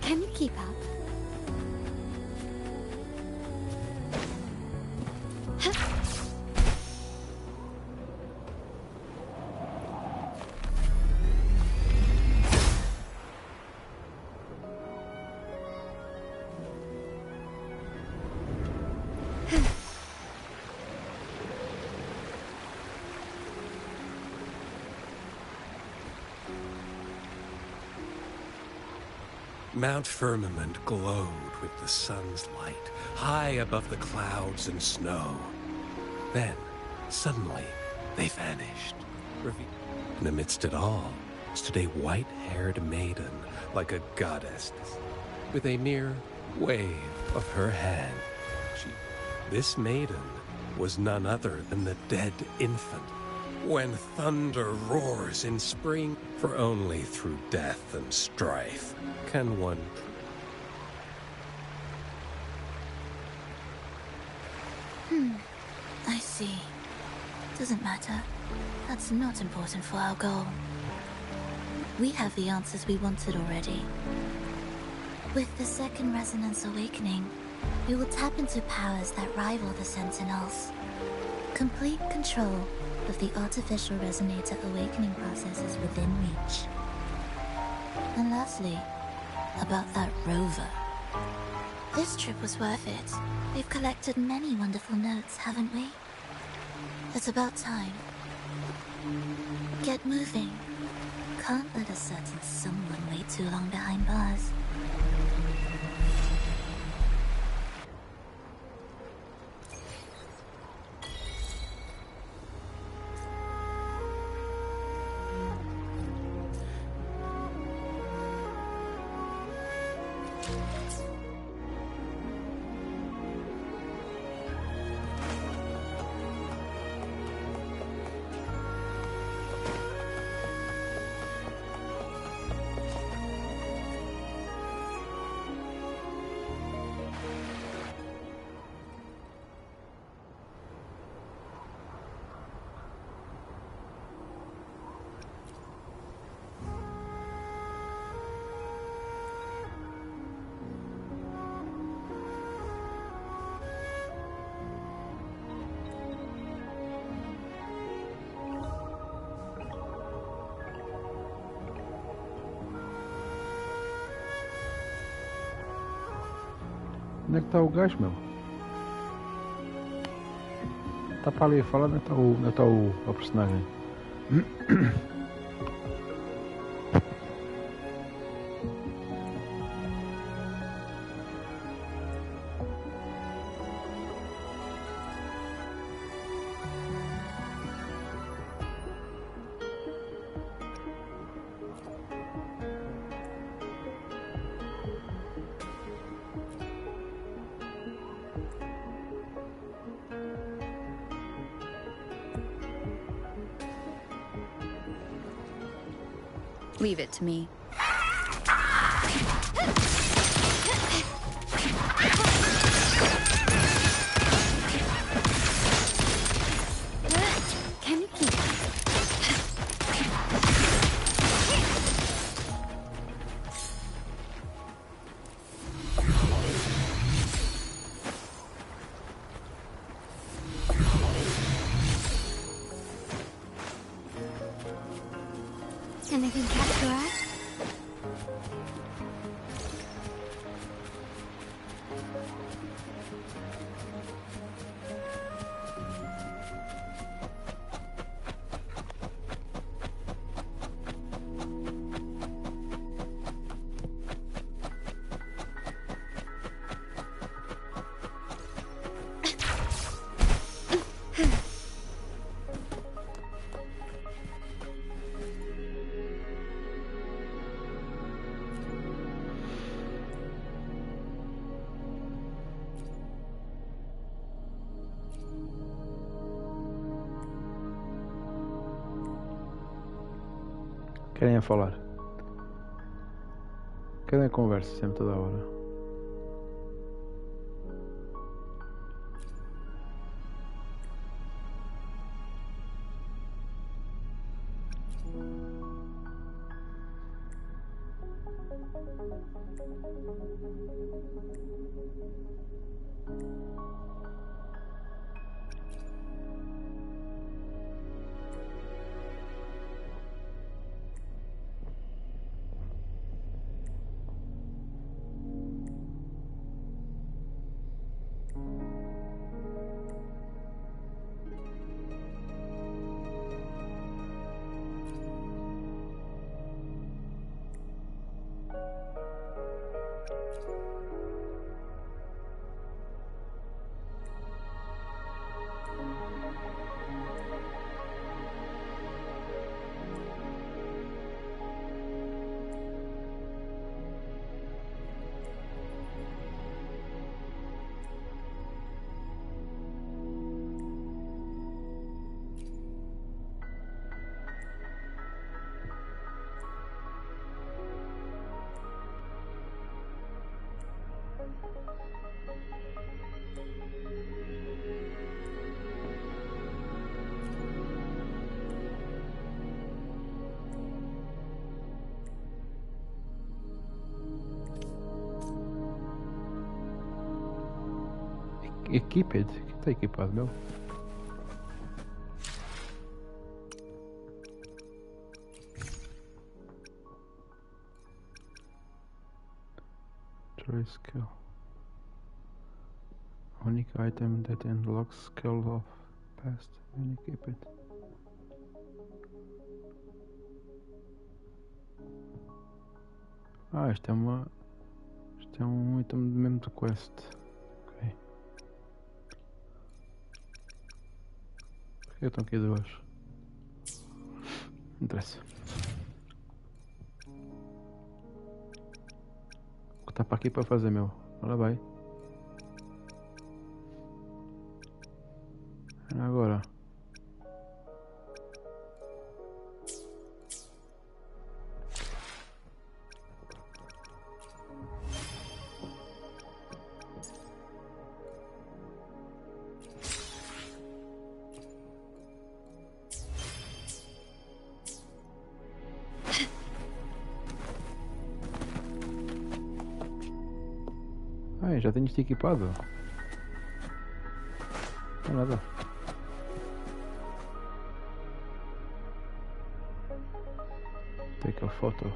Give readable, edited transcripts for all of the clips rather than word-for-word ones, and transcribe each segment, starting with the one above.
Can you keep up? Mount Firmament glowed with the sun's light, high above the clouds and snow. Then, suddenly, they vanished. And amidst it all stood a white-haired maiden, like a goddess, with a mere wave of her hand. This maiden was none other than the dead infant. When thunder roars in spring, for only through death and strife can one... I see. Doesn't matter. That's not important for our goal. We have the answers we wanted already. With the second resonance awakening, we will tap into powers that rival the Sentinels. Complete control of the artificial resonator awakening process is within reach. And lastly, about that rover. This trip was worth it. We've collected many wonderful notes, haven't we? It's about time. Get moving. Can't let a certain someone wait too long behind bars. Onde é que tá o gajo, meu? Tá para ali a falar, onde é que tá o personagem? Leave it to me. Can you keep up? Anything catch your eye? Querem a falar? querem a conversa sempre toda hora. Equipped? O que tá equipado, meu? Try skill. Unique item that unlocks skill of past when equipped. Ah, isto é uma... Isto é um item mesmo de quest. Ok. Porquê estão aqui duas? Não interessa. O que está para aqui para fazer, meu? Ora vai. Agora. Ai, já tenho isto equipado. Não é nada. Take a photo.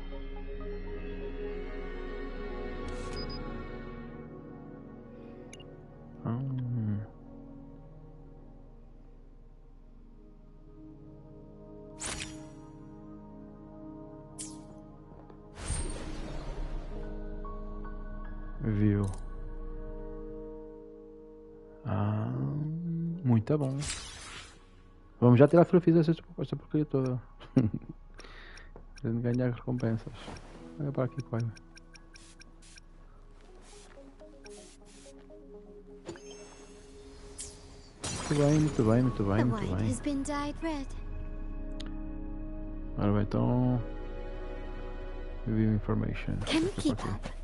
Viu? Muito bom. Vamos já tirar fotografias esta porcaria toda. Para ganhar recompensas. Olha para aqui, pai. Muito bem, muito bem, muito bem, muito bem. Ora bem, então... Review information. Can we keep up?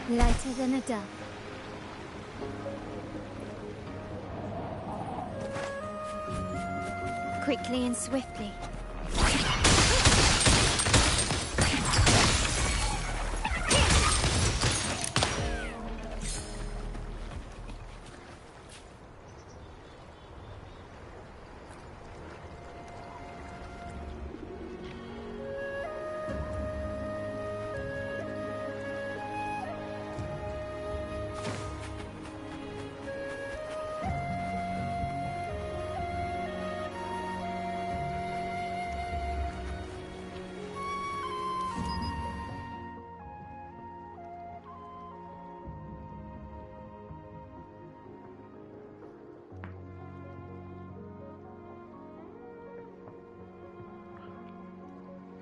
Lighter than a dove. Quickly and swiftly.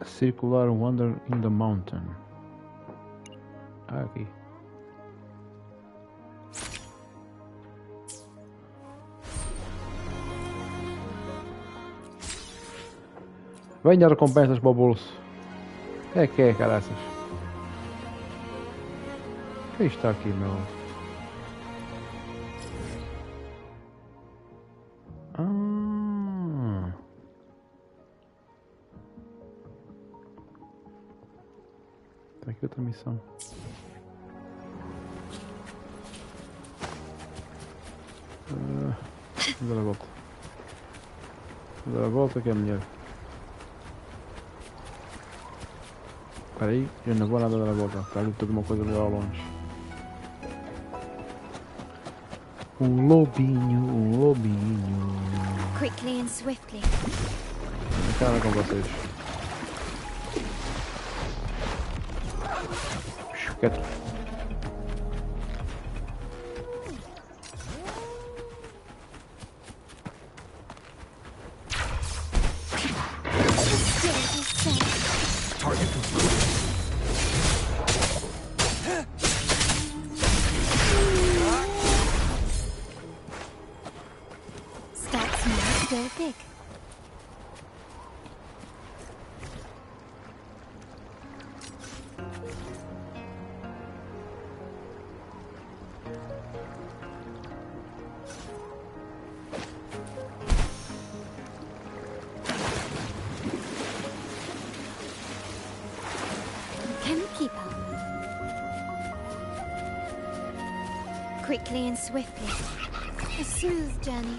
Circular Wander in the Mountain. Ah, aqui. Venha recompensas para o bolso. É que é, caraças. O que está aqui, meu? Ah. Está aqui outra missão. Vamos dar a volta. Vamos dar a volta que é melhor. Espera aí, eu não vou nada dar a volta. Está ali toda uma coisa lá ao longe. Um lobinho, um lobinho. Quickly and swiftly. Cara com vocês. Quieto. Scouts now to go big. Can we keep up? Quickly and swiftly. A smooth journey.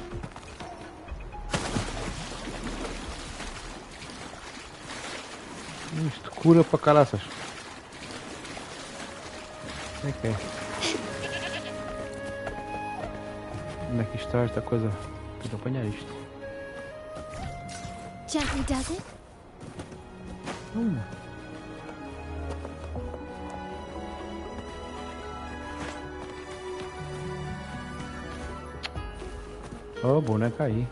Isto cura para caraças. É que é? Onde é que está esta coisa? Tenho que apanhar isto. Gently does it. Oh, boneca aí.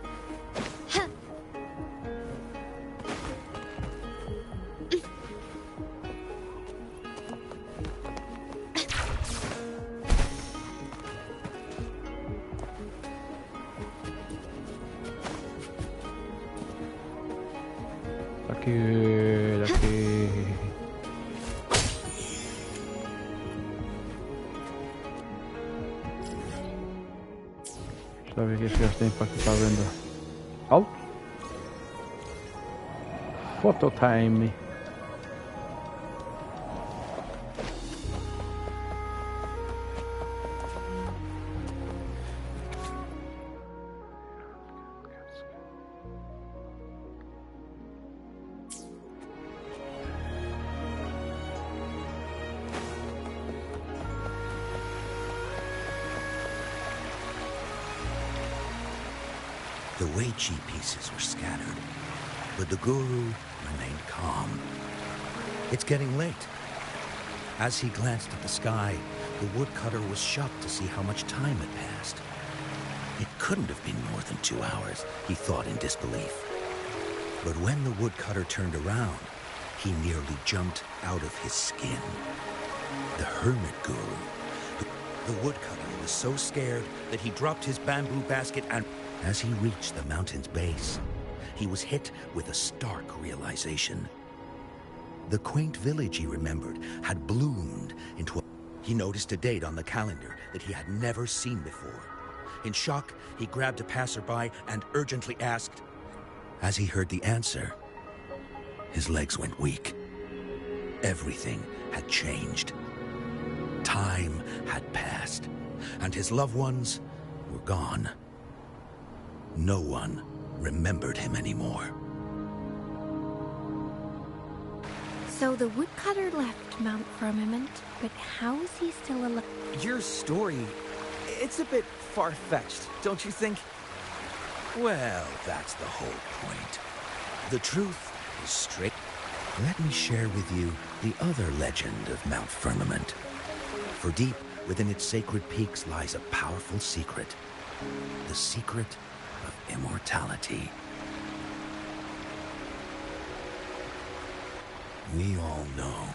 Daqui. Deixa eu ver o que estes gajos têm para aqui para a venda. Alto. Photo time. The Weichi pieces were scattered, but the guru remained calm. It's getting late. As he glanced at the sky, the woodcutter was shocked to see how much time had passed. It couldn't have been more than 2 hours, he thought in disbelief. But when the woodcutter turned around, he nearly jumped out of his skin. The hermit guru. The woodcutter was so scared that he dropped his bamboo basket and as he reached the mountain's base, he was hit with a stark realization. The quaint village he remembered had bloomed into a... He noticed a date on the calendar that he had never seen before. In shock, he grabbed a passerby and urgently asked. As he heard the answer, his legs went weak. Everything had changed. Time had passed, and his loved ones were gone. No one remembered him anymore. So the woodcutter left Mount Firmament, but how is he still alive? Your story, it's a bit far-fetched, don't you think? Well, that's the whole point. The truth is straight. Let me share with you the other legend of Mount Firmament. For deep within its sacred peaks lies a powerful secret. The secret of immortality. We all know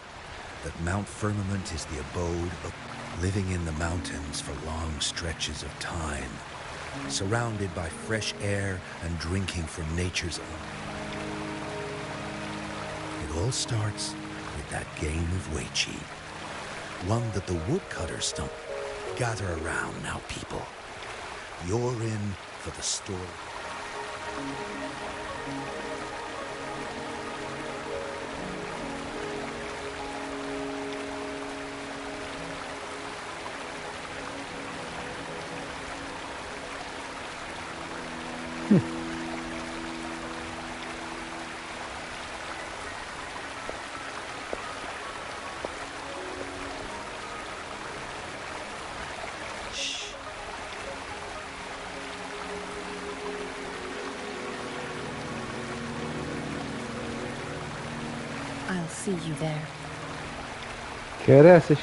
that Mount Firmament is the abode of living in the mountains for long stretches of time, surrounded by fresh air and drinking from nature's own. It all starts with that game of Weiqi, one that the woodcutters stump. Gather around now, people. You're in for the story. I'll see you there. Caraças.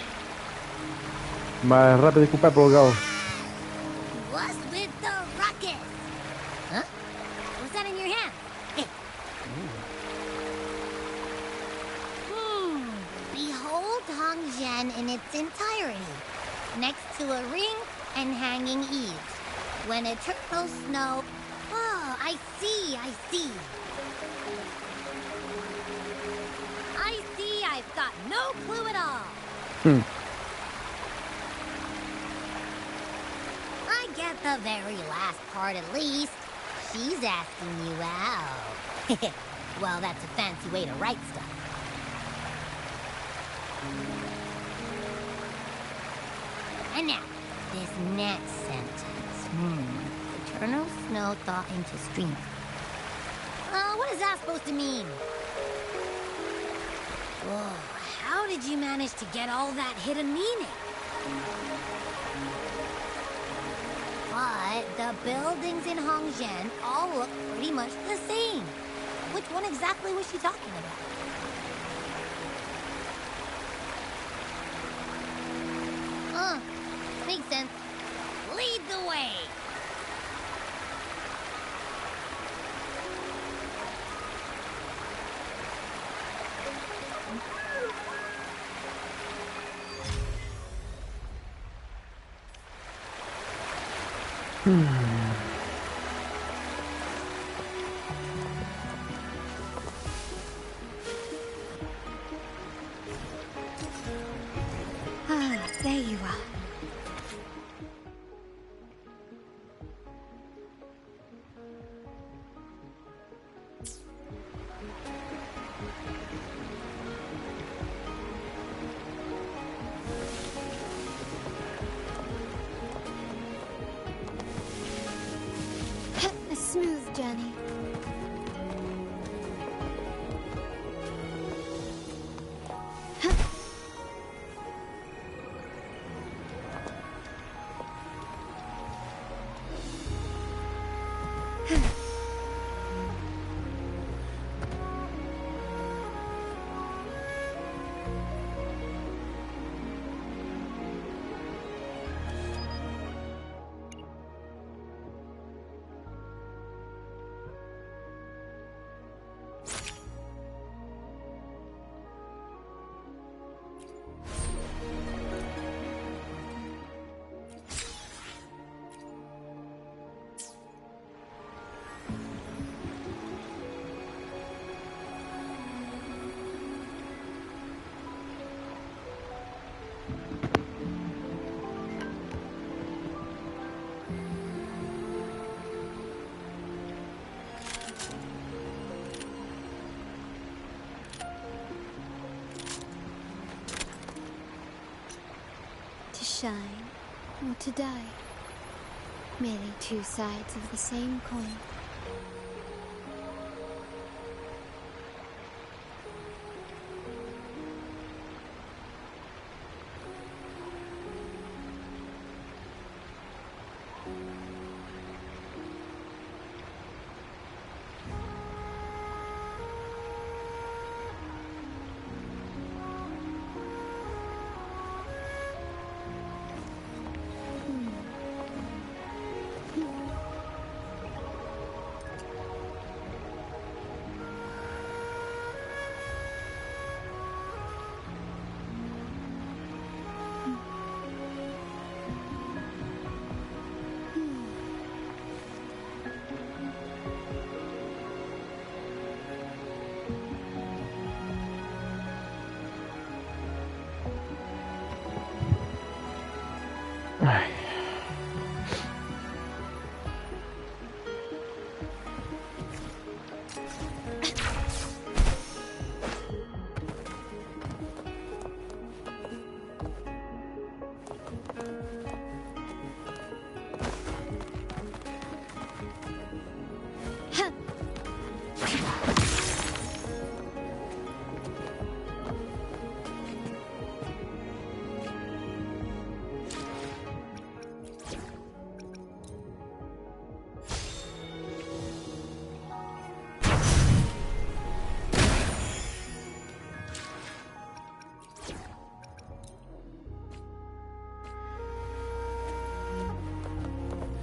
Mais rápido que o pai pro galo. What's with the ruckus? Huh? What's that in your hand? Behold Hongzhen in its entirety, next to a ring and hanging eaves. When eternal snow... Oh, I see. I've got no clue at all. I get the very last part at least. She's asking you out. Well, that's a fancy way to write stuff. And now, this next sentence. Eternal snow thaw into stream. What is that supposed to mean? Whoa, how did you manage to get all that hidden meaning? But the buildings in Hongzhen all look pretty much the same. Which one exactly was she talking about? Makes sense. Lead the way! There you are. A smooth journey. To shine or to die. Merely two sides of the same coin.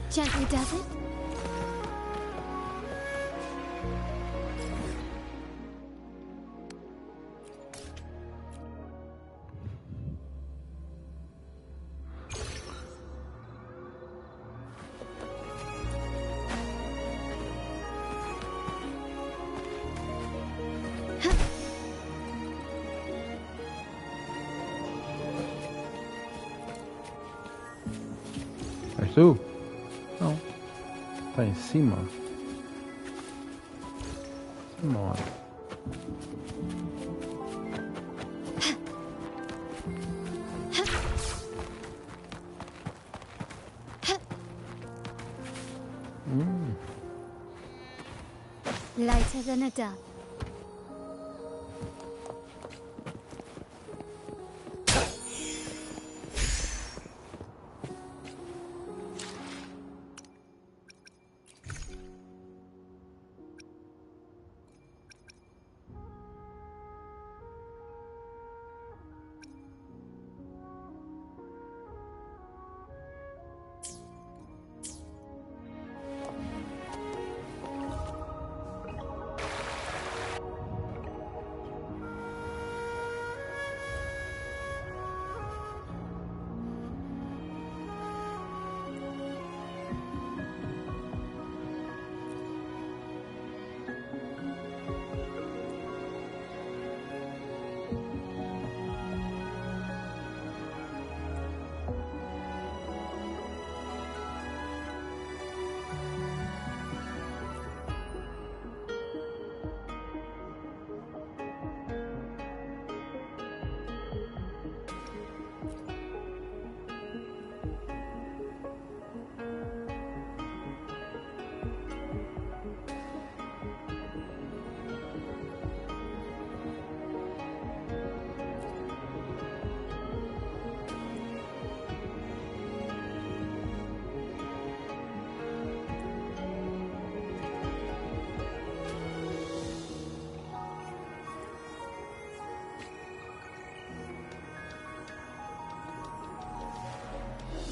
Gently does it? És tu? Não. Tá em cima? Cima onde? Lighter than a dove.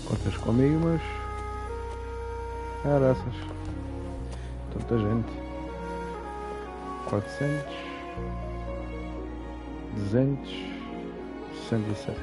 Contas comigo, mas... Caraças. Tanta gente. 400... 267.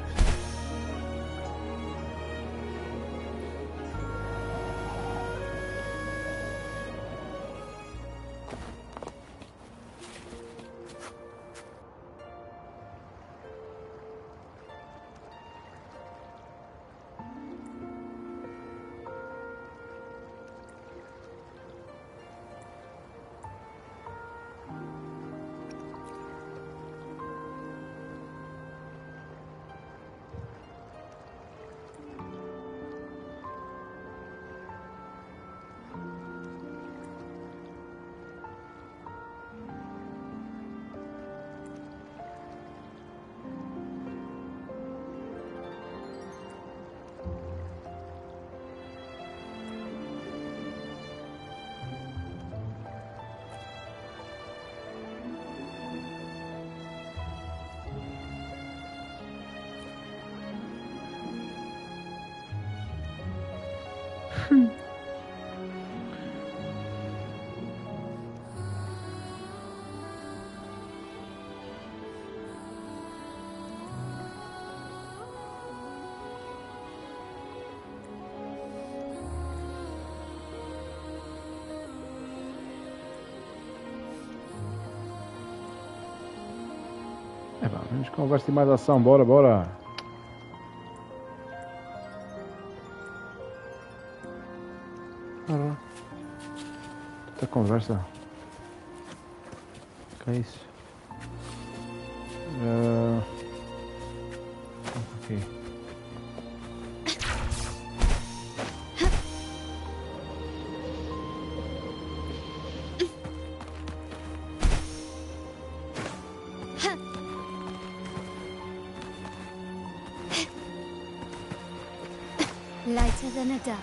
É, pá, vamos conversa e mais ação, bora, bora. Bora. Tanta conversa. Que é isso? Aqui. Lighter than a dove.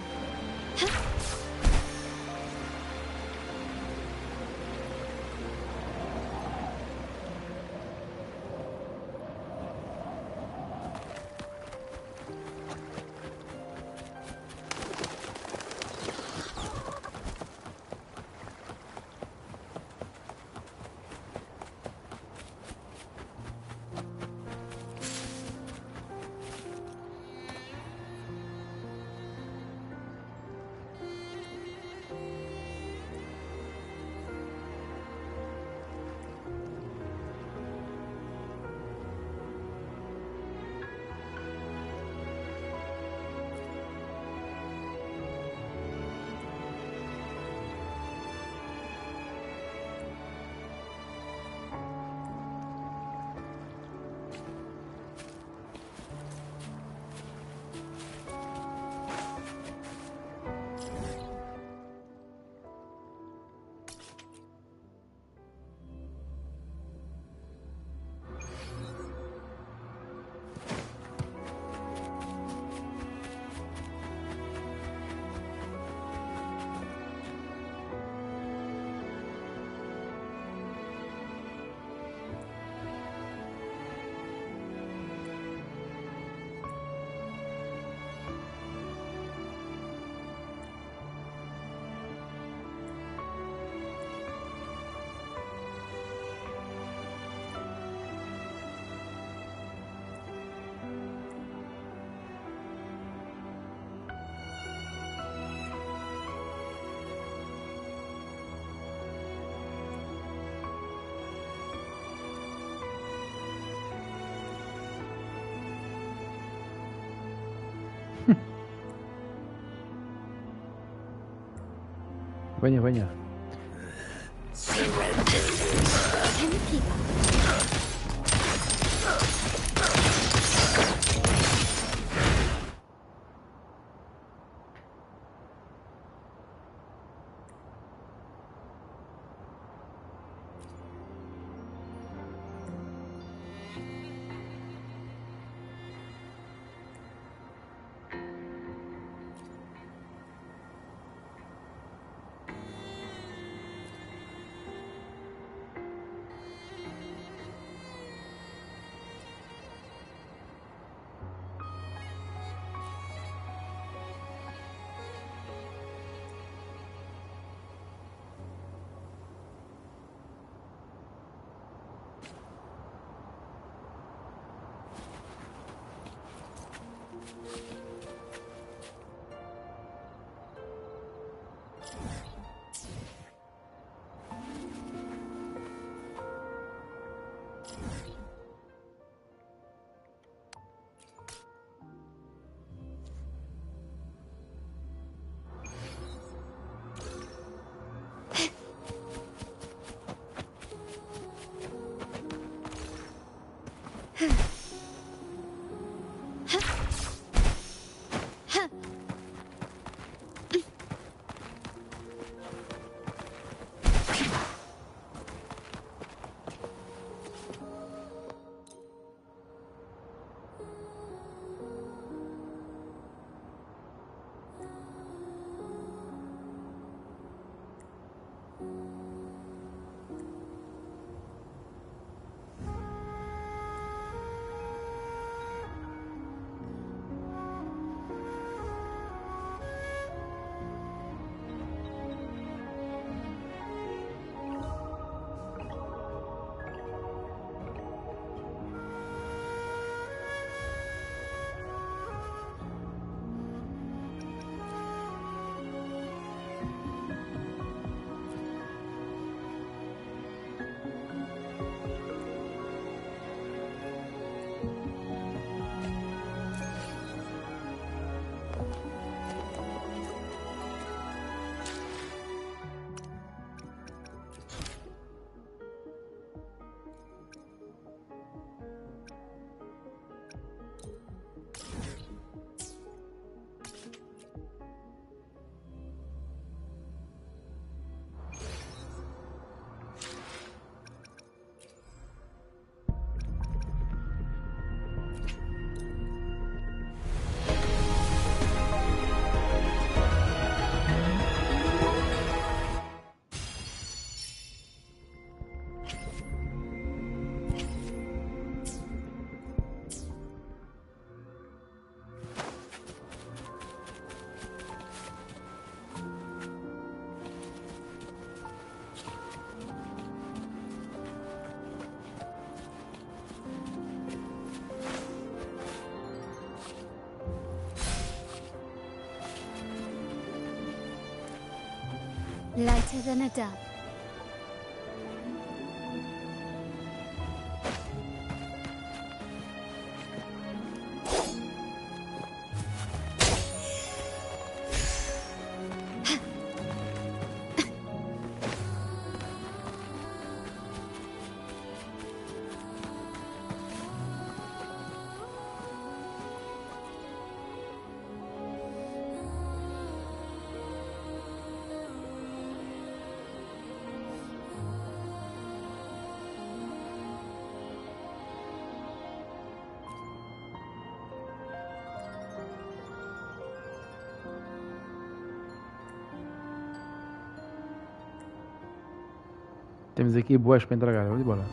Venha, venha. Can you keep up? Lighter than a dove. Temos aqui boas para entregar, vamos embora.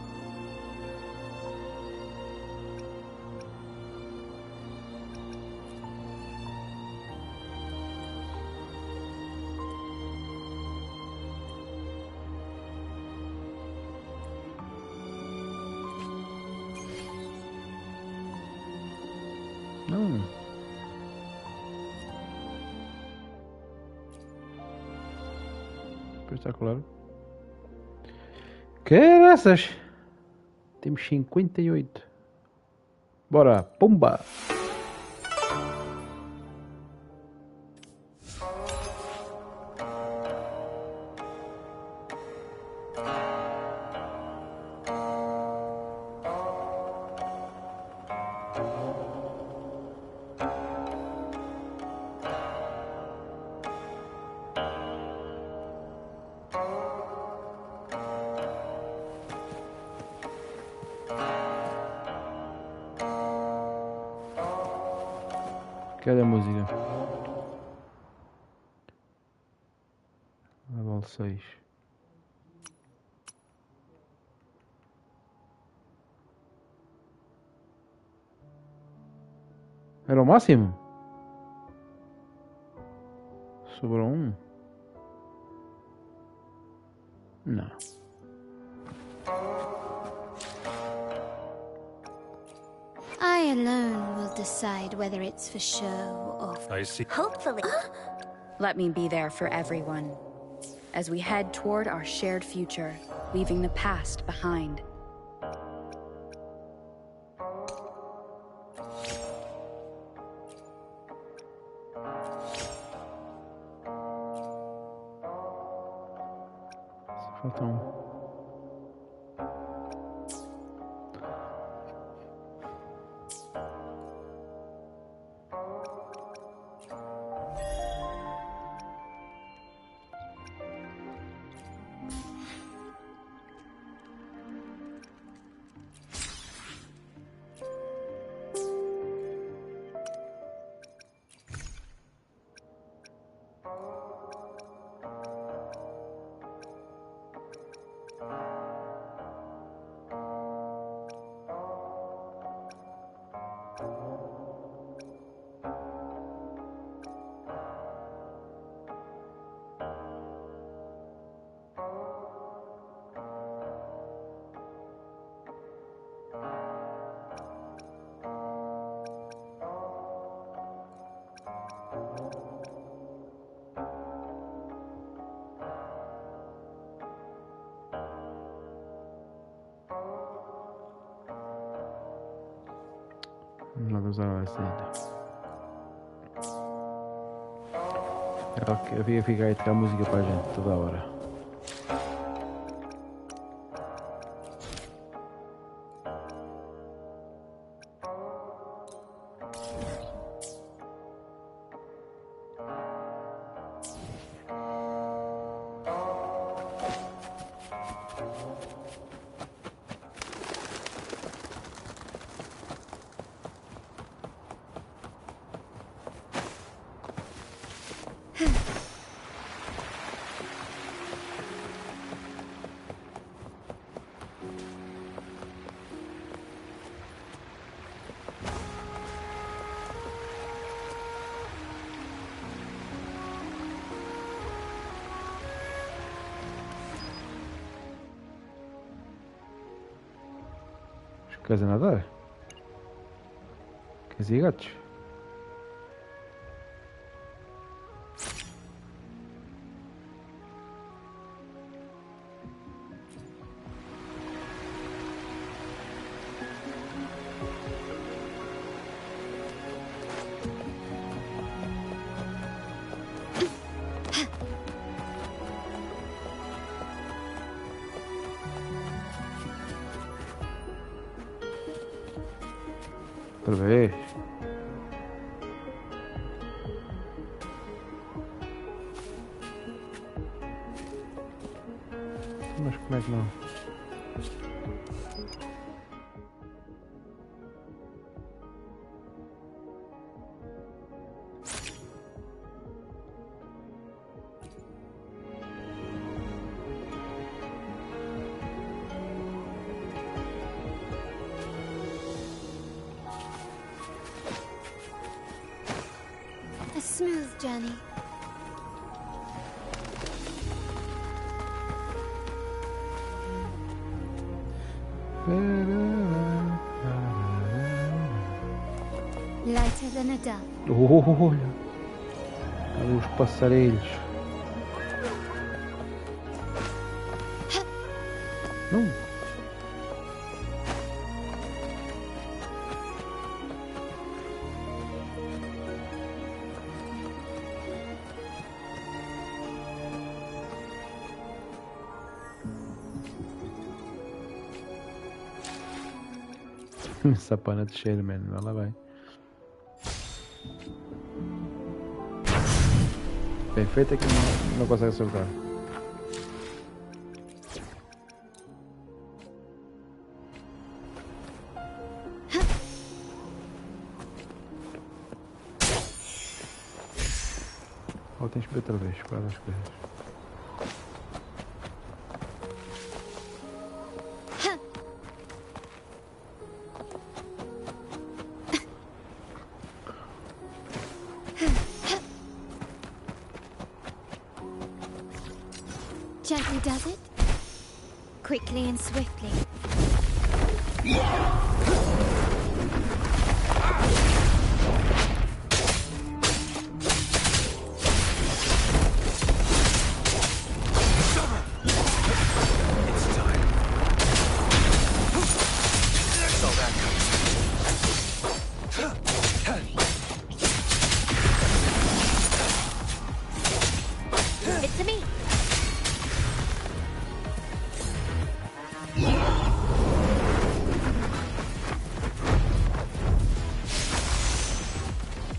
Não. Espetacular. Caraças! Temos 58. Bora, pumba! Cadê a música? Level 6. Era o máximo? Sobrou um? Não. I alone will decide whether it's for show or I see. Hopefully. Let me be there for everyone, as we head toward our shared future, leaving the past behind. Falta um. Não vou usar essa ainda. Eu ia ficar aí a tocar música para a gente toda a hora. Queres a nadar? Queres ir gatos? Outra vez. Mas como é que não? A smooth journey. Lighter than a dove. Olha! Ali os passarinhos. Não! Essa pana de cheiro, mano. Ela vai. Bem feito é que não consegue acertar. quase as coisas. Gently does it. Quickly and swiftly. It's me.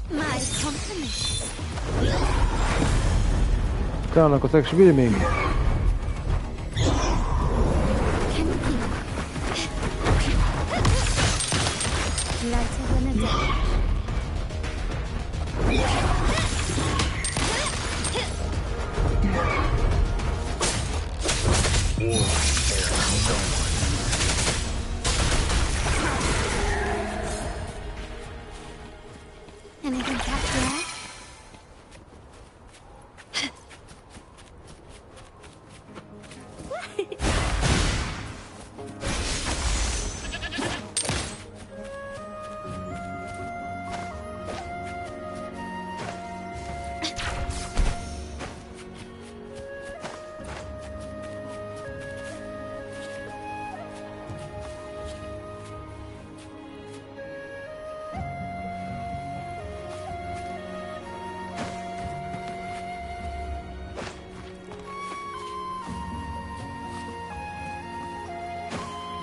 My compliments. Então, não consegue subir, amigo? Can you keep up? Lighter than a day. Anything catch your eye?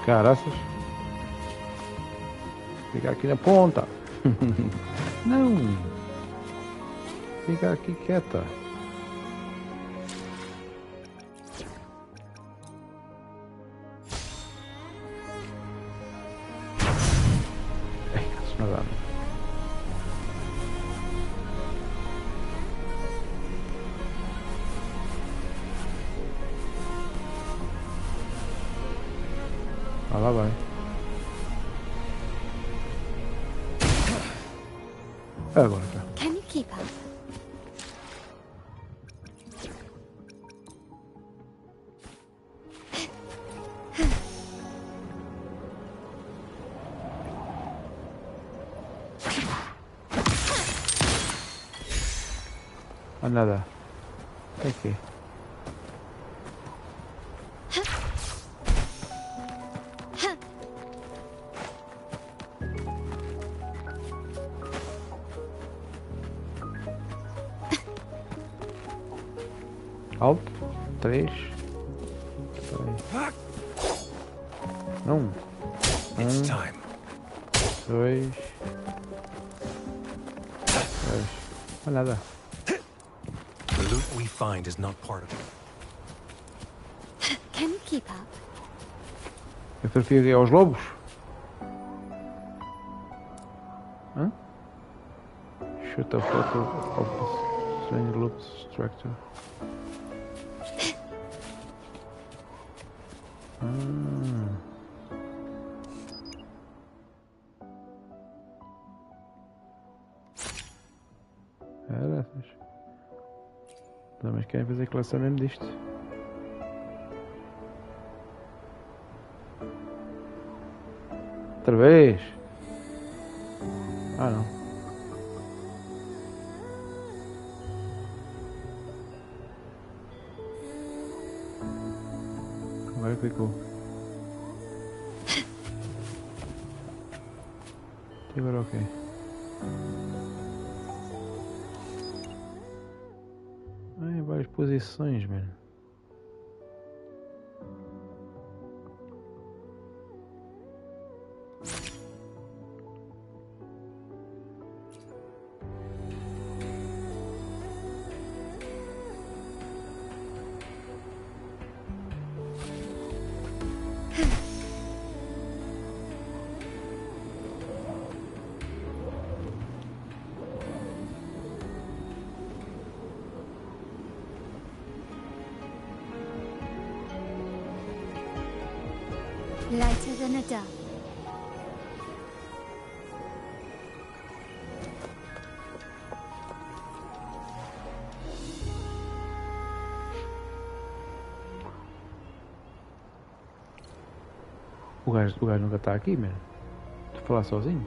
Caraças. Ficar aqui na ponta. Não. Fica aqui quieta. Isso não dá. Ah, lá vai. Agora tá. Can you keep up? Ah, nada. Aqui. Alto. 3. Não. It's time. 2. 3. Ah, nada. The loot we find is not part of it. Can you keep up? Eu prefiro aos lobos. Hã? Shoot a photo of the strange loop structure. Era essas. Mas querem fazer coleção mesmo disto. Outra vez. Ah, não. Agora clicou. E agora ok. Ai, várias posições, mano. Lighter than a dove. O gajo nunca está aqui, mano. Tu falar sozinho?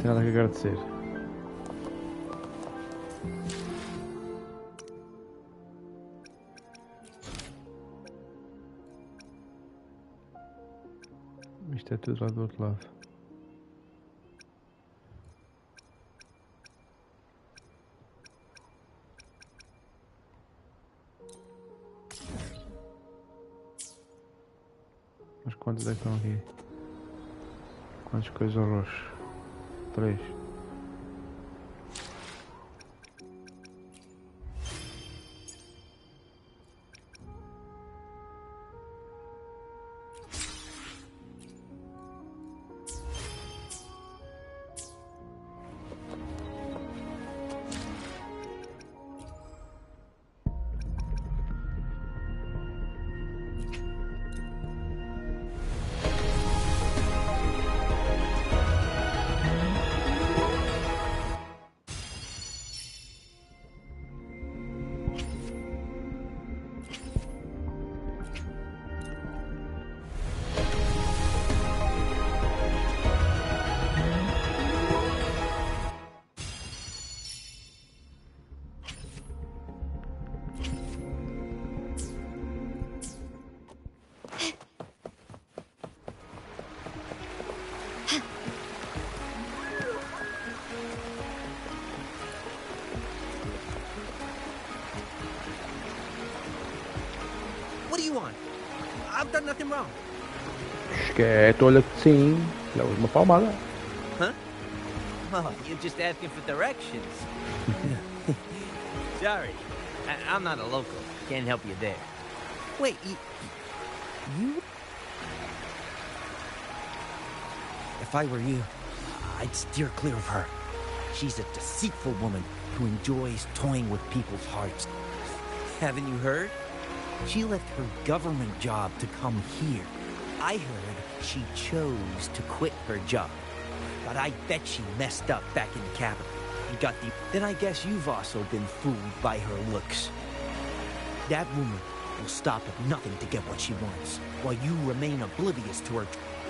Tem nada que agradecer. Isto é tudo lá do outro lado. Mas quantos é que estão aqui? Quantas coisas roxas? 3. What do you want? I've done nothing wrong. Quieto, olha que sim. Levas uma palmada. Huh? Oh, you're just asking for directions. Sorry, I'm not a local. Can't help you there. Wait, you? If I were you, I'd steer clear of her. She's a deceitful woman who enjoys toying with people's hearts. Haven't you heard? She left her government job to come here. I heard she chose to quit her job. But I bet she messed up back in the capital. And got the... Then I guess you've also been fooled by her looks. That woman will stop at nothing to get what she wants, while you remain oblivious to her...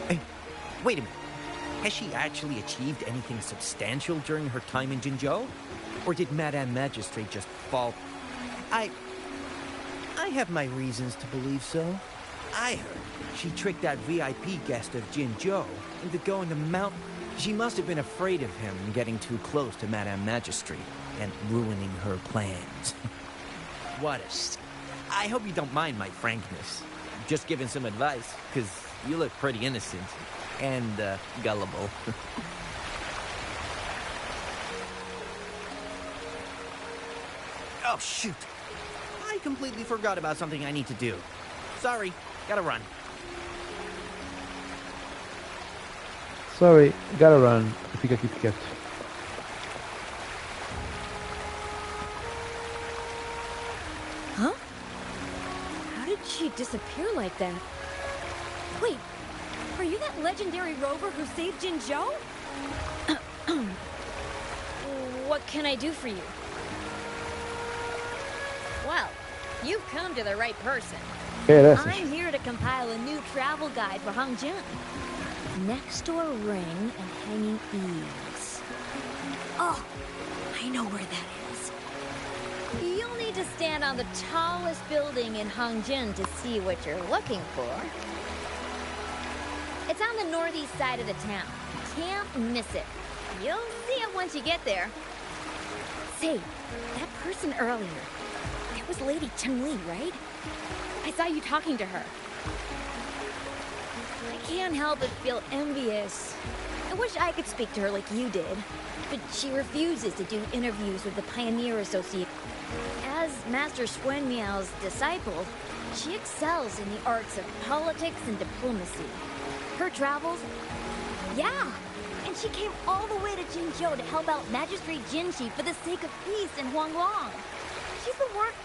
Hey, wait a minute. Has she actually achieved anything substantial during her time in Jinzhou? Or did Madame Magistrate just fall... I have my reasons to believe so. I heard she tricked that VIP guest of Jinzhou into going to Mount... She must have been afraid of him getting too close to Madame Magistrate and ruining her plans. What a... I hope you don't mind my frankness. Just giving some advice, because you look pretty innocent and gullible. Oh, shoot. I completely forgot about something I need to do. Sorry, gotta run. Sorry, gotta run. Fica aqui quieto. Huh? How did she disappear like that? Wait, are you that legendary rover who saved Jinzhou? What can I do for you? Well, you've come to the right person. I'm here to compile a new travel guide for Hangjin. Next door ring and hanging eaves. Oh, I know where that is. You'll need to stand on the tallest building in Hangjin to see what you're looking for. It's on the northeast side of the town. Can't miss it. You'll see it once you get there. Say, that person earlier, that was Lady Cheng-Li, right? I saw you talking to her. can't help but feel envious. I wish I could speak to her like you did, but she refuses to do interviews with the Pioneer Association. As Master Swen Miao's disciple, she excels in the arts of politics and diplomacy. Her travels? Yeah! And she came all the way to Jinzhou to help out Magistrate Jinshi for the sake of peace in Huanglong. She's the work.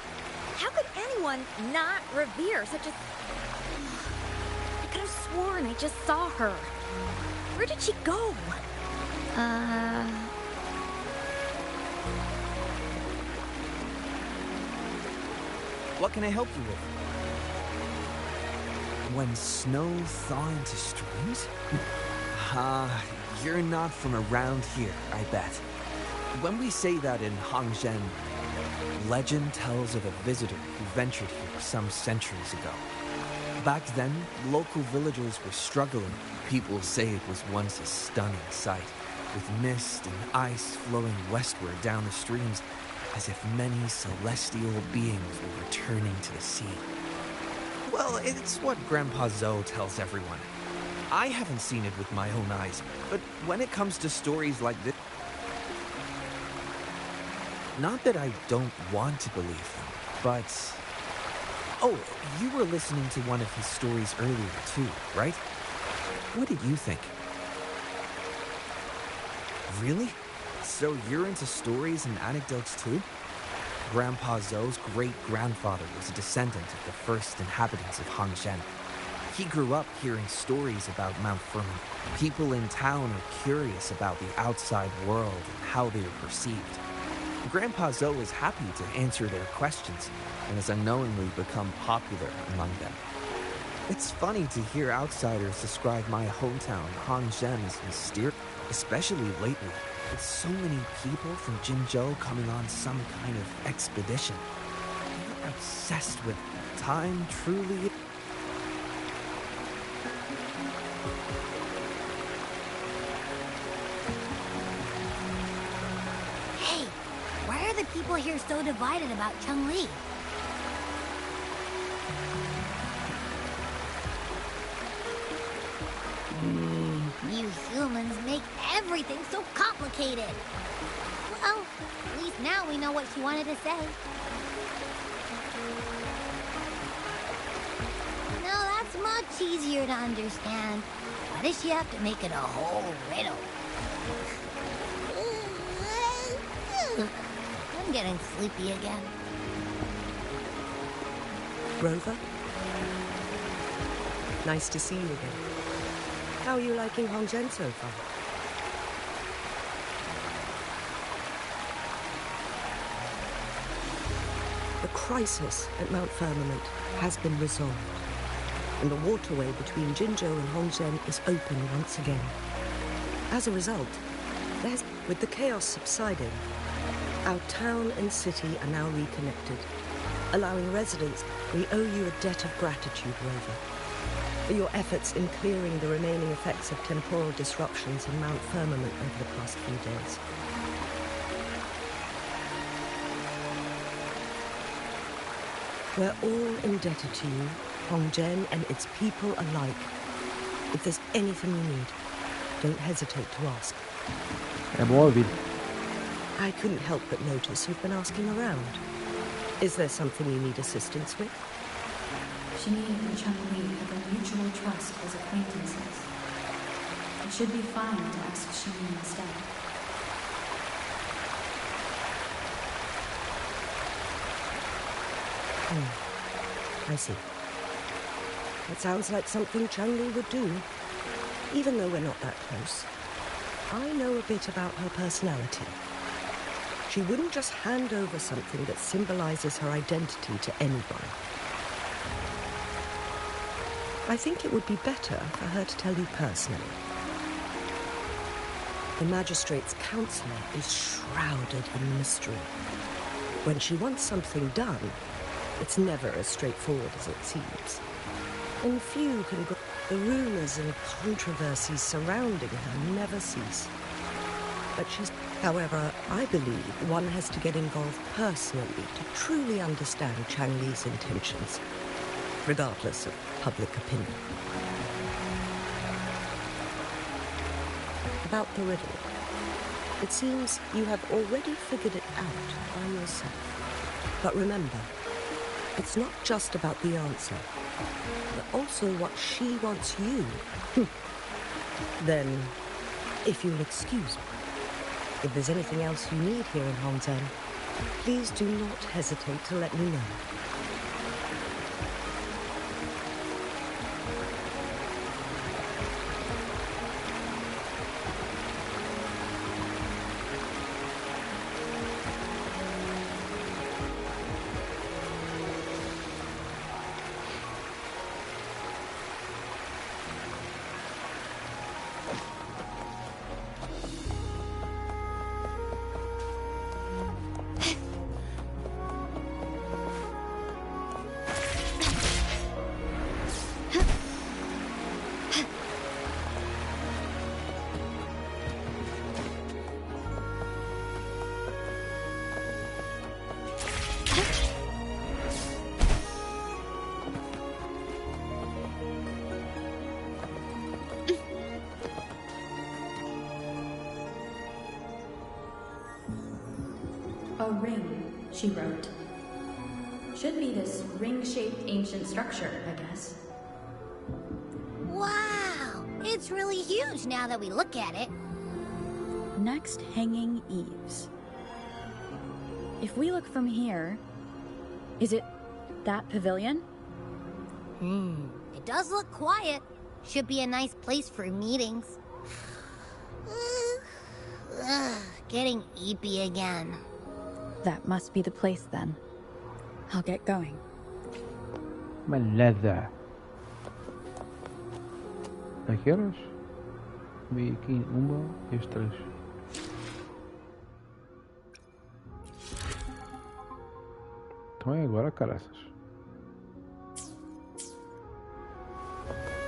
How could anyone not revere such a... I could have sworn I just saw her. Where did she go? What can I help you with? When snow thaw into streams? You're not from around here, I bet. When we say that in Hangzhen, legend tells of a visitor who ventured here some centuries ago. Back then, local villagers were struggling. People say it was once a stunning sight, with mist and ice flowing westward down the streams, as if many celestial beings were returning to the sea. Well, it's what Grandpa Zoe tells everyone. I haven't seen it with my own eyes, but when it comes to stories like this... Not that I don't want to believe them, but... Oh, you were listening to one of his stories earlier too, right? What did you think? Really? So you're into stories and anecdotes too? Grandpa Zoe's great-grandfather was a descendant of the first inhabitants of Hangzhen. He grew up hearing stories about Mount Firmament. People in town are curious about the outside world and how they are perceived. Grandpa Zoe is happy to answer their questions and has unknowingly become popular among them. It's funny to hear outsiders describe my hometown, Hangzhen, as mysterious, especially lately, with so many people from Jinzhou coming on some kind of expedition. They're obsessed with time, truly. Hey, why are the people here so divided about Chun-Li? You humans make everything so complicated. Well, at least now we know what she wanted to say. No, that's much easier to understand. Why does she have to make it a whole riddle? I'm getting sleepy again. Rover? Nice to see you again. How are you liking Hangzhen so far? The crisis at Mount Firmament has been resolved, and the waterway between Jinzhou and Hangzhen is open once again. As a result, with the chaos subsiding, our town and city are now reconnected, allowing residents. We owe you a debt of gratitude, Rover, for your efforts in clearing the remaining effects of temporal disruptions in Mount Firmament over the past few days. We're all indebted to you, Hangzhen and its people alike. If there's anything you need, don't hesitate to ask. I couldn't help but notice you've been asking around. Is there something you need assistance with? She and Chun-Li have a mutual trust as acquaintances. It should be fine to ask Shimi instead. I see. That sounds like something Chun-Li would do, even though we're not that close. I know a bit about her personality. She wouldn't just hand over something that symbolizes her identity to anyone. I think it would be better for her to tell you personally. The Magistrate's counselor is shrouded in mystery. When she wants something done, it's never as straightforward as it seems. And few can go. The rumors and controversies surrounding her never cease. But however, I believe one has to get involved personally to truly understand Chang-Li's intentions, regardless of public opinion. about the riddle. It seems you have already figured it out by yourself. But remember, it's not just about the answer, but also what she wants you. Then, if you'll excuse me, if there's anything else you need here in Hongzhen, please do not hesitate to let me know. A ring, she wrote. Should be this ring-shaped ancient structure, I guess. Wow! It's really huge now that we look at it. Next, hanging eaves. If we look from here, is it that pavilion? It does look quiet. Should be a nice place for meetings. Getting eepy again. That must be the place then. I'll get going. Beleza. A que horas? Vi aqui 1 e as 3. Então é agora, caraças.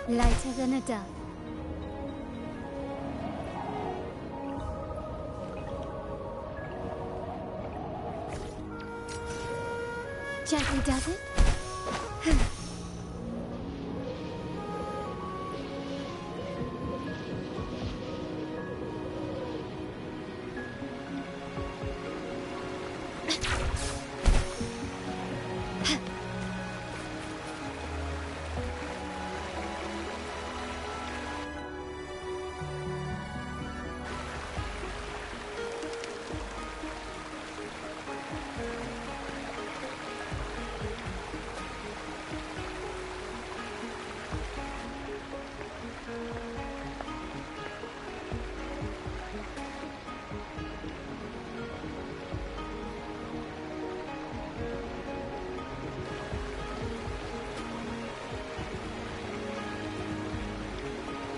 Lighter than a dove. Gently does it?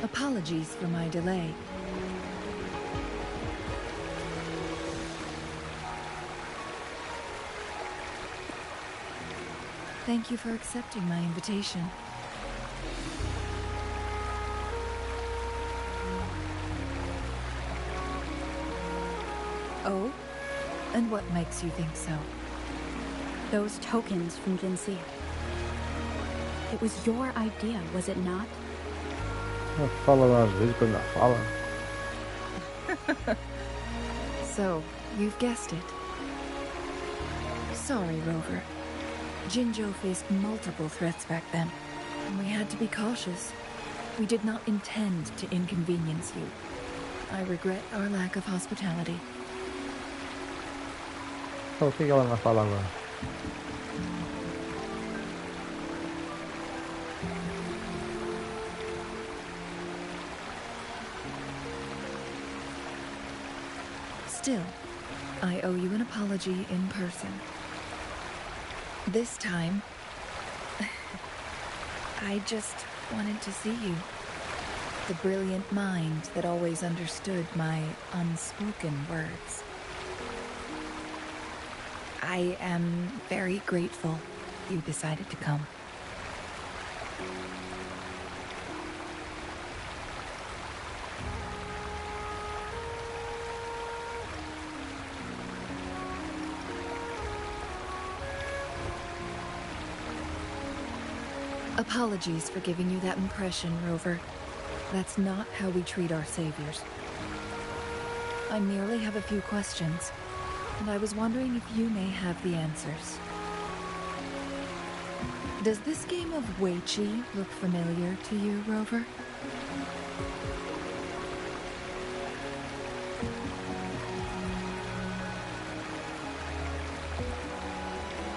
Apologies for my delay. Thank you for accepting my invitation. Oh? And what makes you think so? Those tokens from Jinxi. It was your idea, was it not? Fala lá às vezes quando ela fala. So, you've guessed it. Sorry, Rover. Jinzhou faced multiple threats back then, and we had to be cautious. We did not intend to inconvenience you. I regret our lack of hospitality. O que ela vai falar agora? Still, I owe you an apology in person. This time, I just wanted to see you. The brilliant mind that always understood my unspoken words. I am very grateful you decided to come. Apologies for giving you that impression, Rover. That's not how we treat our saviors. I merely have a few questions, and I was wondering if you may have the answers. Does this game of Weiqi look familiar to you, Rover?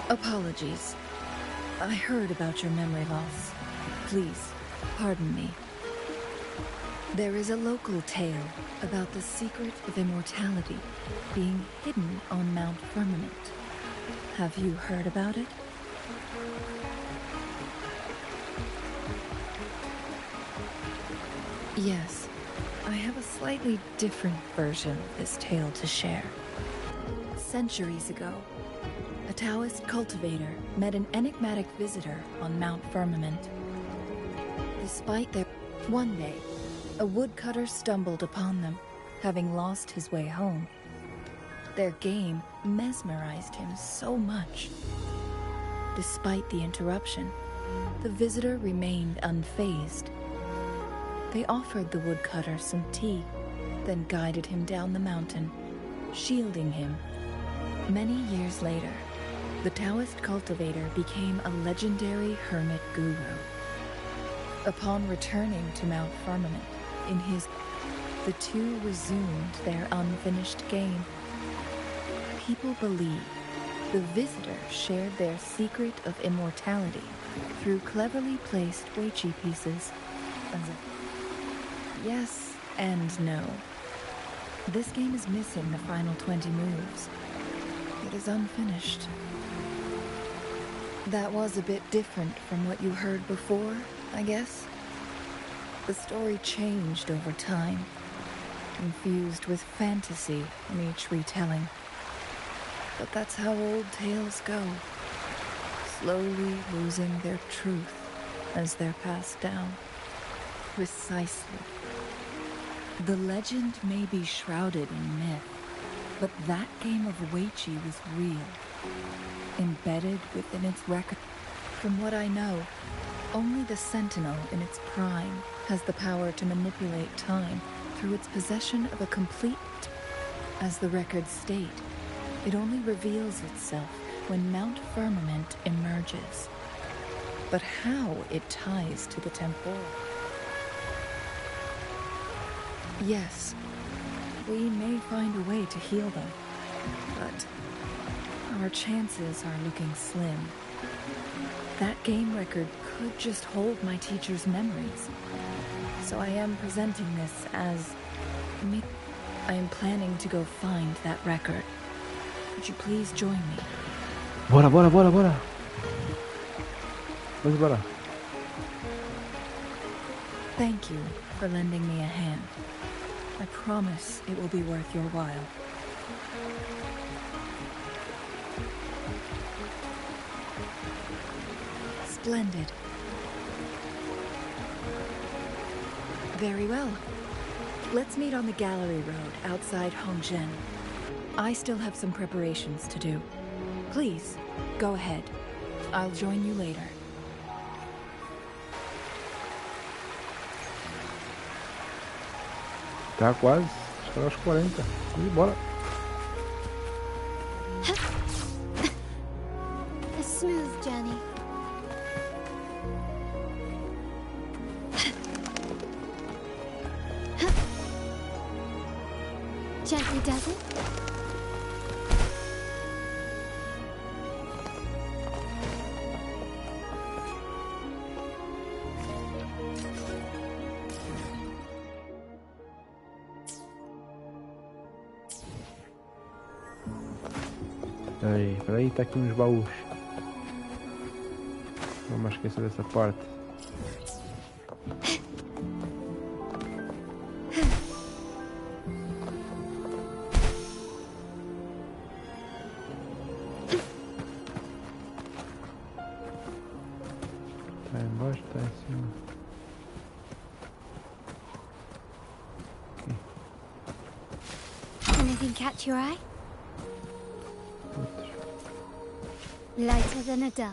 Apologies. I heard about your memory loss. Please, pardon me. There is a local tale about the secret of immortality being hidden on Mount Firmament. Have you heard about it? Yes, I have a slightly different version of this tale to share. Centuries ago, a Taoist cultivator met an enigmatic visitor on Mount Firmament. Despite their... One day, a woodcutter stumbled upon them, having lost his way home. Their game mesmerized him so much. Despite the interruption, the visitor remained unfazed. They offered the woodcutter some tea, then guided him down the mountain, shielding him. Many years later, the Taoist cultivator became a legendary hermit guru. Upon returning to Mount Firmament, the two resumed their unfinished game. People believe the visitor shared their secret of immortality through cleverly placed Weiqi pieces. Yes and no. This game is missing the final 20 moves. It is unfinished. That was a bit different from what you heard before, I guess. The story changed over time, infused with fantasy in each retelling. But that's how old tales go, slowly losing their truth as they're passed down. Precisely. The legend may be shrouded in myth, but that game of Weiqi was real, embedded within its record. From what I know, only the Sentinel in its prime has the power to manipulate time through its possession of a complete... As the records state, it only reveals itself when Mount Firmament emerges. But how it ties to the temporal... Yes, we may find a way to heal them, but our chances are looking slim. That game record could just hold my teacher's memories. So I am presenting this as me. I am planning to go find that record. Would you please join me? Bora. Vamos embora. Thank you for lending me a hand. I promise it will be worth your while. Splendid. Very well. Let's meet on the gallery road outside Hongzhen. I still have some preparations to do. Please, go ahead. I'll join you later. Tá quase, acho que aos 40. Vamos embora. A smooth journey. Gently does it? Peraí, tá aqui nos baús. Não me esqueça dessa parte. Tá embaixo, tá em cima. Anything catch your eye? Lighter than a dove.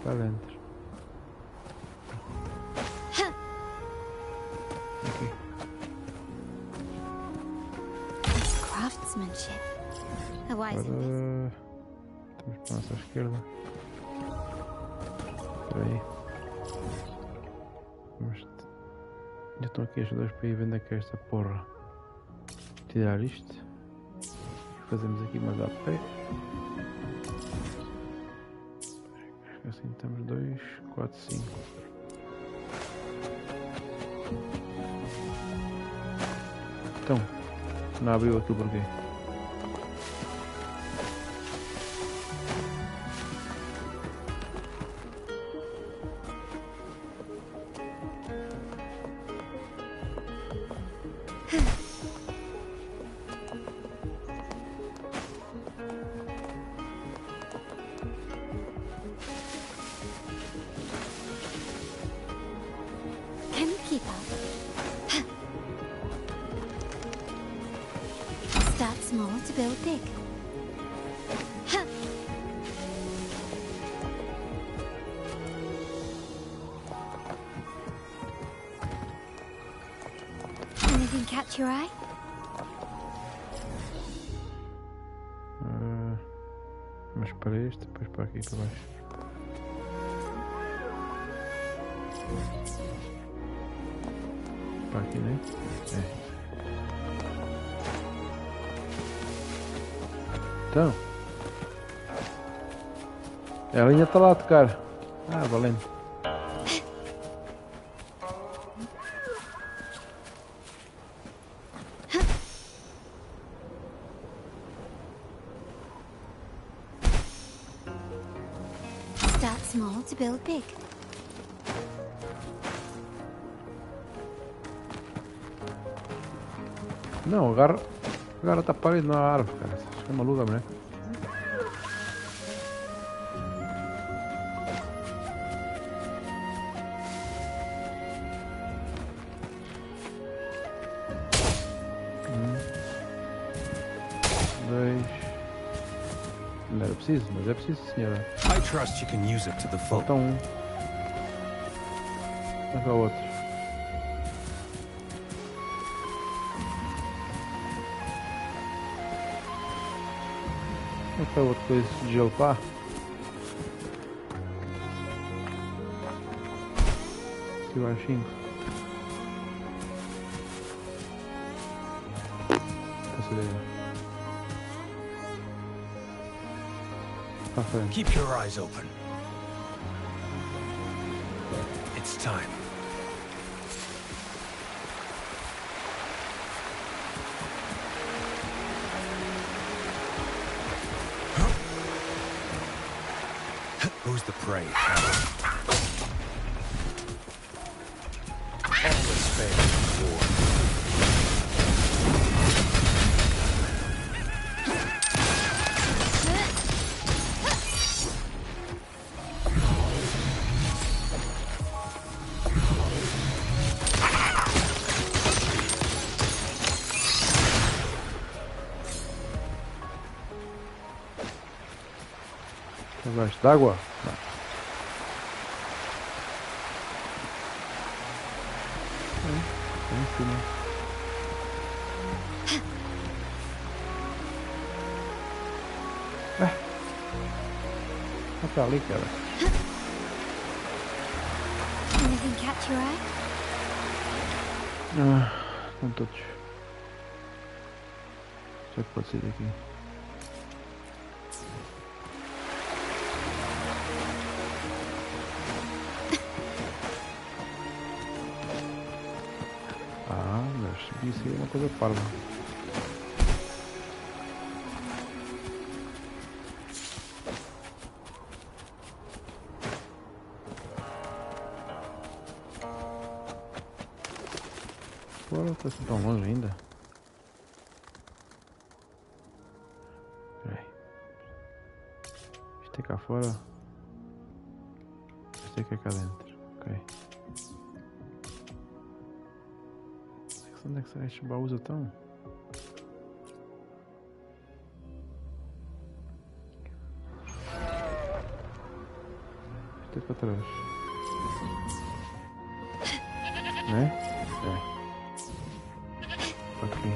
Para dentro. Aqui. Craftsmanship. A wise Agora estamos para a nossa esquerda. Espera aí. Já estão aqui as duas para ir vendo aqui esta porra. Tirar isto. Fazemos aqui mais a pé. Acho que assim temos 2, 4, 5. Então, não abriu aquilo porquê? Can you keep up? Start small to build big. Anything catch your eye? Mas para este, depois para aqui para baixo. Para aqui, né? É. Então. A linha está lá a tocar. Ah, valente. Start small to build big. Não, agarra tá parado na árvore, cara. Você é maluca, né? Não era preciso, mas é preciso, senhora. I trust you can use it to the full. Falta um. Onde é o outro? Onde é o outro coisa de gelo lá? Esse baixinho. Essa daí. Keep your eyes open. It's time. Who's the prey? Always fair in war. Debaixo d'água? Não. Em cima. Tá ali, cara. Anything catch your eye? Estão todos. Será que pode ser daqui? Isso é uma coisa parva. Agora tá assim tão longe ainda. Peraí. Isto é cá fora. Isto é que é cá dentro. Ok. Onde é que estes baús estão? Isto para trás. Não é? É. Aqui.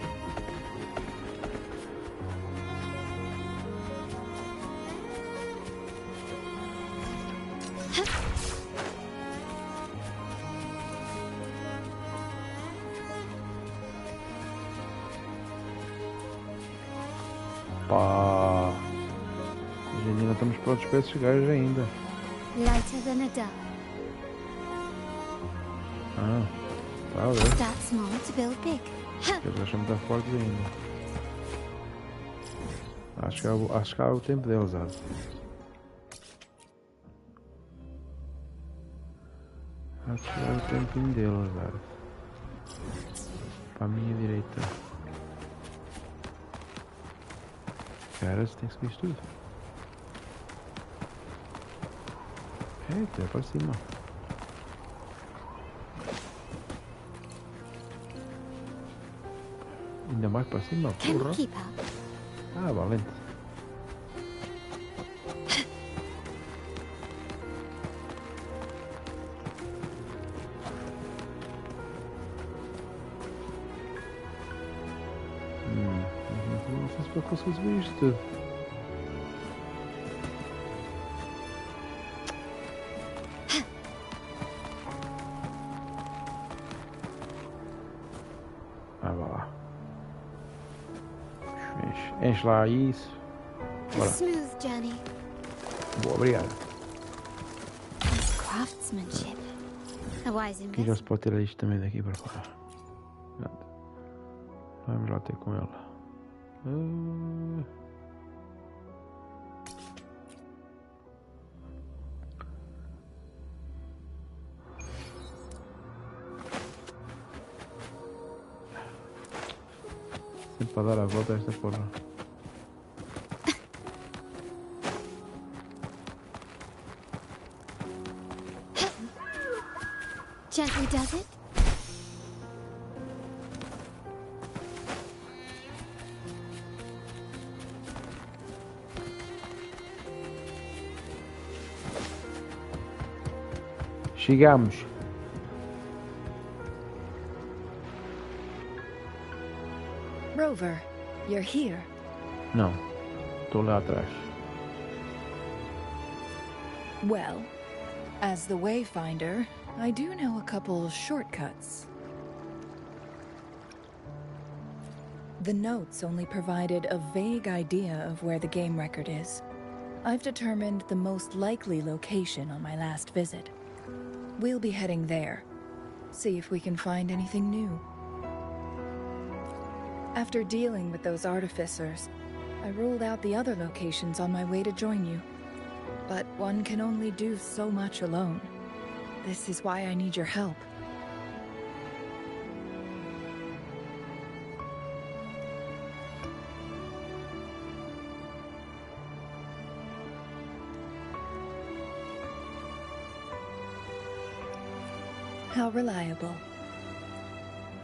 Pá. Gente, não estamos prontos para esses gajos ainda. Lighter than a dove. Ah, tá a ver. Start small to build big. Eles acham muito fortes ainda. Acho que é o tempo deles, sabe? Acho que é o tempinho deles, sabe? Para a minha direita. Cara, você tem que subir isso tudo. Eita, é para cima. Ainda mais para cima, porra. Ah, valente. Não sei se vou conseguir subir isto tudo. Ah, vá lá. Enche lá isso. Bora. Smooth journey. Boa, obrigado. Craftsmanship. A wise Aqui já investment. se pode tirar isto também daqui para fora. Vamos lá ter com ela. Sempre para dar a volta a esta porra. Gently does it. Chegamos. Rover, you're here. Não, estou lá atrás. Well, as the Wayfinder, I do know a couple shortcuts. The notes only provided a vague idea of where the game record is. I've determined the most likely location on my last visit. We'll be heading there. See if we can find anything new. After dealing with those artificers, I ruled out the other locations on my way to join you. But one can only do so much alone. This is why I need your help. How reliable.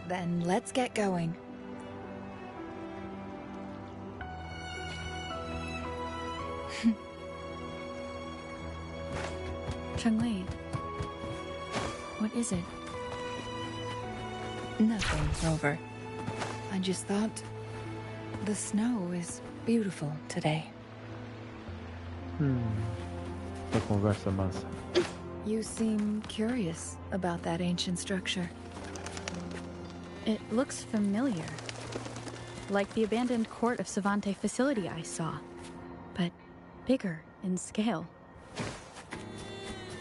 Then let's get going. Cheng-Li, what is it? Nothing, Rover. I just thought the snow is beautiful today. Essa conversa mansa. You seem curious about that ancient structure. It looks familiar. Like the abandoned court of Savante facility I saw, but bigger in scale.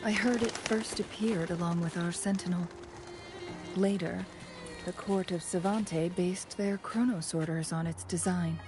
I heard it first appeared along with our Sentinel. Later, the court of Savante based their Chronos orders on its design.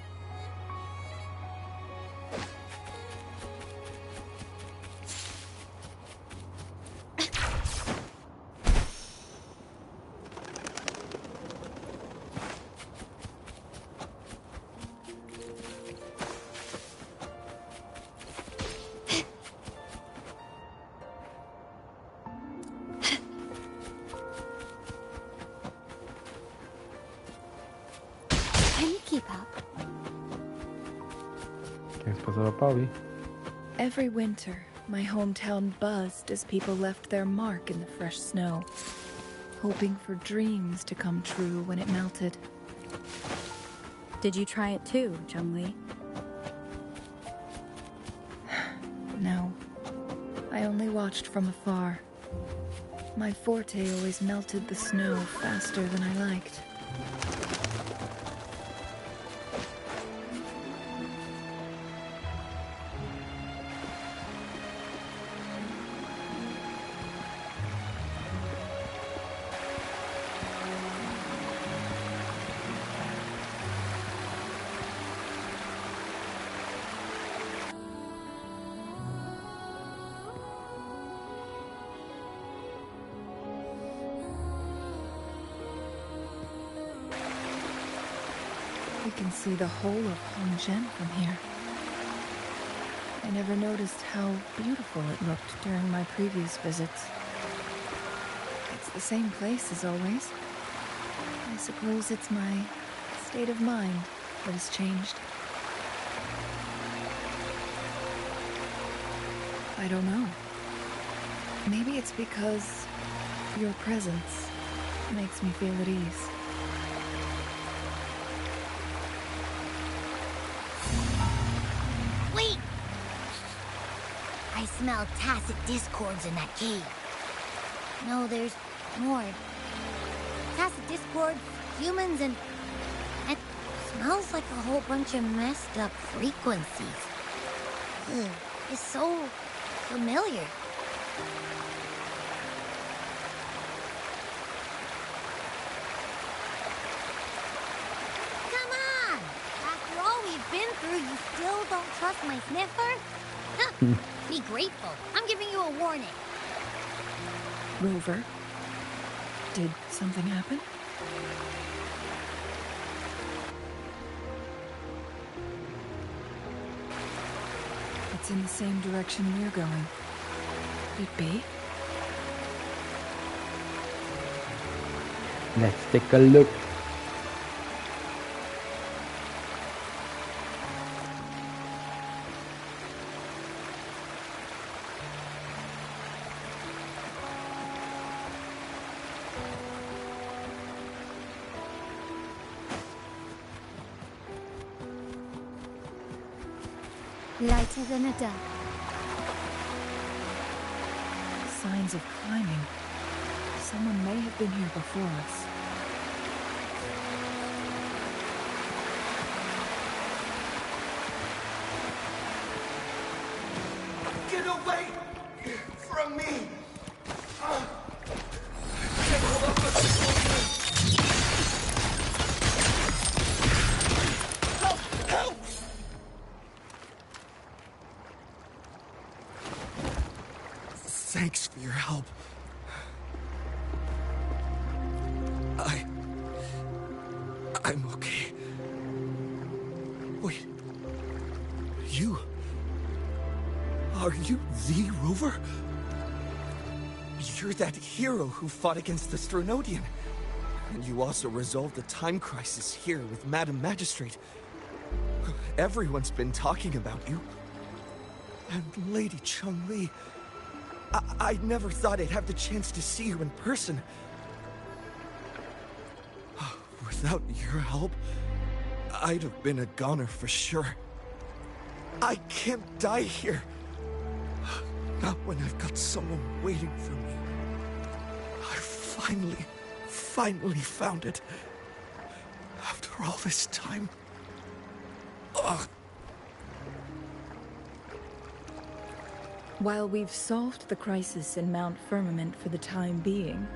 Quem se passava para ali? Every winter, My hometown buzzed as people left their mark in the fresh snow, hoping for dreams to come true when it melted. Did you try it too, Zhengli? No. I only watched from afar. My forte always melted the snow faster than I liked. We can see the whole of Hongzhen from here. I never noticed how beautiful it looked during my previous visits. It's the same place as always. I suppose it's my state of mind that has changed. I don't know. Maybe it's because your presence makes me feel at ease. Wait! I smell tacit discords in that cave. No, there's more. Tacit discords, humans, and smells like a whole bunch of messed up frequencies. Ugh, it's so familiar. Come on! After all we've been through, you still don't trust my sniffer? Huh. Be grateful. I'm giving you a warning. Rover, did something happen? It's in the same direction we're going. Could it be? Let's take a look. Lighter than a duck. Signs of climbing. Someone may have been here before us. Get away from me! Help! Help! Thanks for your help. I'm okay. Wait. You? Are you the Rover? You're that hero who fought against the Stronodian. And you also resolved the time crisis here with Madam Magistrate. Everyone's been talking about you. And Lady Chun-Li. I never thought I'd have the chance to see you in person. Without your help, I'd have been a goner for sure. I can't die here. Not when I've got someone waiting for me. I finally found it. After all this time. Ugh. While we've solved the crisis in Mount Firmament for the time being,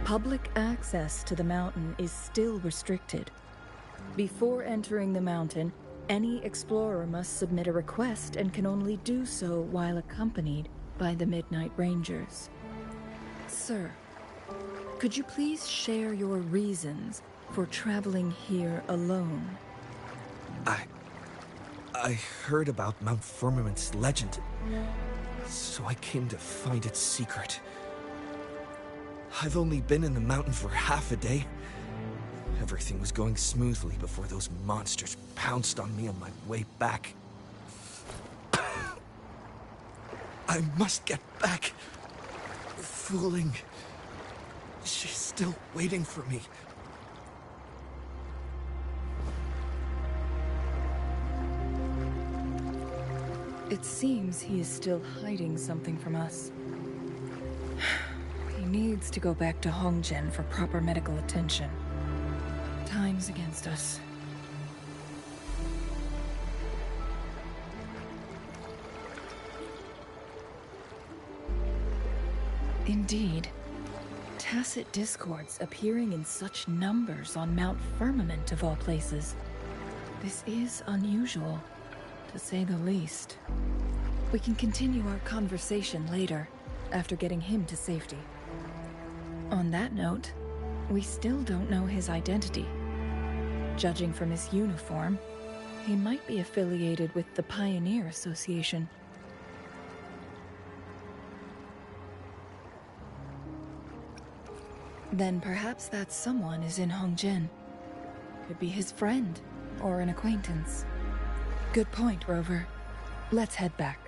public access to the mountain is still restricted. Before entering the mountain, any explorer must submit a request and can only do so while accompanied by the Midnight Rangers. Sir, could you please share your reasons for traveling here alone? I heard about Mount Firmament's legend, so I came to find its secret. I've only been in the mountain for half a day. Everything was going smoothly before those monsters pounced on me on my way back. I must get back. Fooling. She's still waiting for me. It seems he is still hiding something from us. He needs to go back to Hongzhen for proper medical attention. Time's against us. Indeed. Tacit discords appearing in such numbers on Mount Firmament of all places. This is unusual, to say the least. We can continue our conversation later, after getting him to safety. On that note, we still don't know his identity. Judging from his uniform, he might be affiliated with the Pioneer Association. Then perhaps that someone is in Hongzhen. Could be his friend, or an acquaintance. Good point, Rover. Let's head back.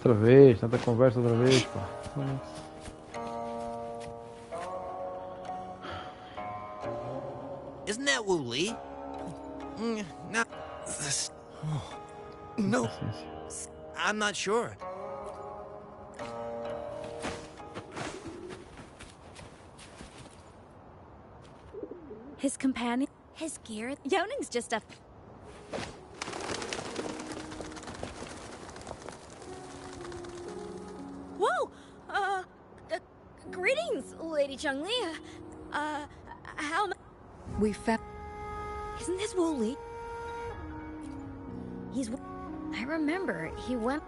Outra vez, tanta conversa outra vez, pô. Isn't that Wu Li? No. No. I'm not sure. His companion? His gear? Yoning's just a... Whoa! Greetings, Lady Changli. How... We found... Isn't this Wu Li? He's... I remember, he went...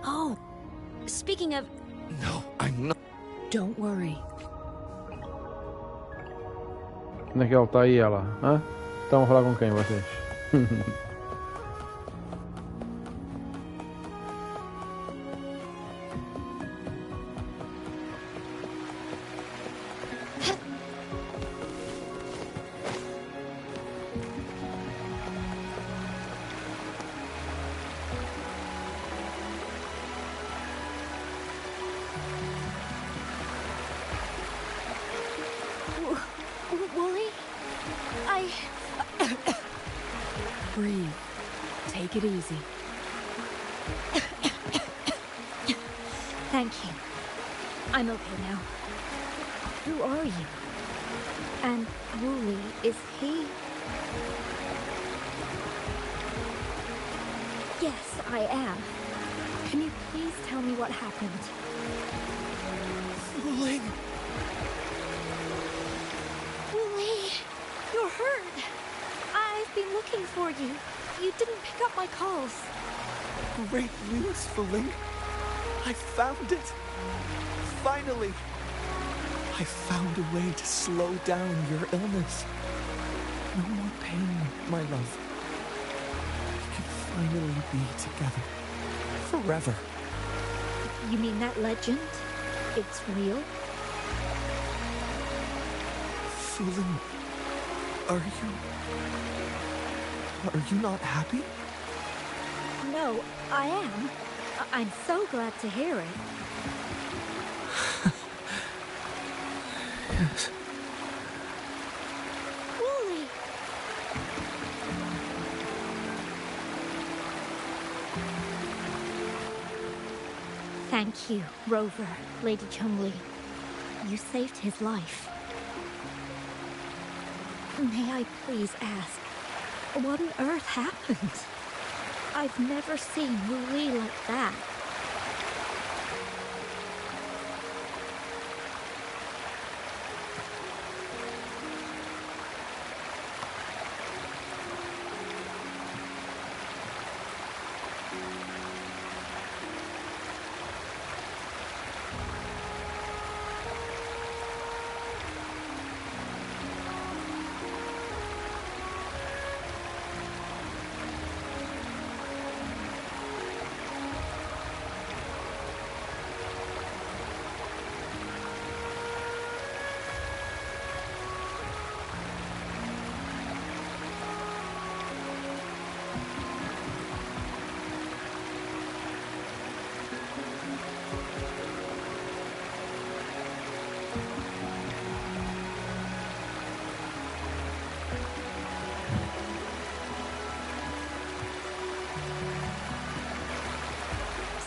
Oh, speaking of... No, I'm not... Don't worry. Onde é que ela tá aí, ela? Hã? Estão a falar com quem, vocês? Wooly? Breathe. Take it easy. Thank you. I'm okay now. Who are you? And Wooly, is he... Yes, I am. Can you please tell me what happened? Fooling. Wooly, you're hurt. I've been looking for you. You didn't pick up my calls. Great news, Fooling. I found it. Finally. I found a way to slow down your illness. No more pain, my love. We can finally be together. Forever. You mean that legend? It's real? Fooling, are you not happy? No, I am. I'm so glad to hear it. Yes. Wooly! Thank you, Rover, Lady Chongli. You saved his life. May I please ask, what on earth happened? I've never seen Wu Li like that.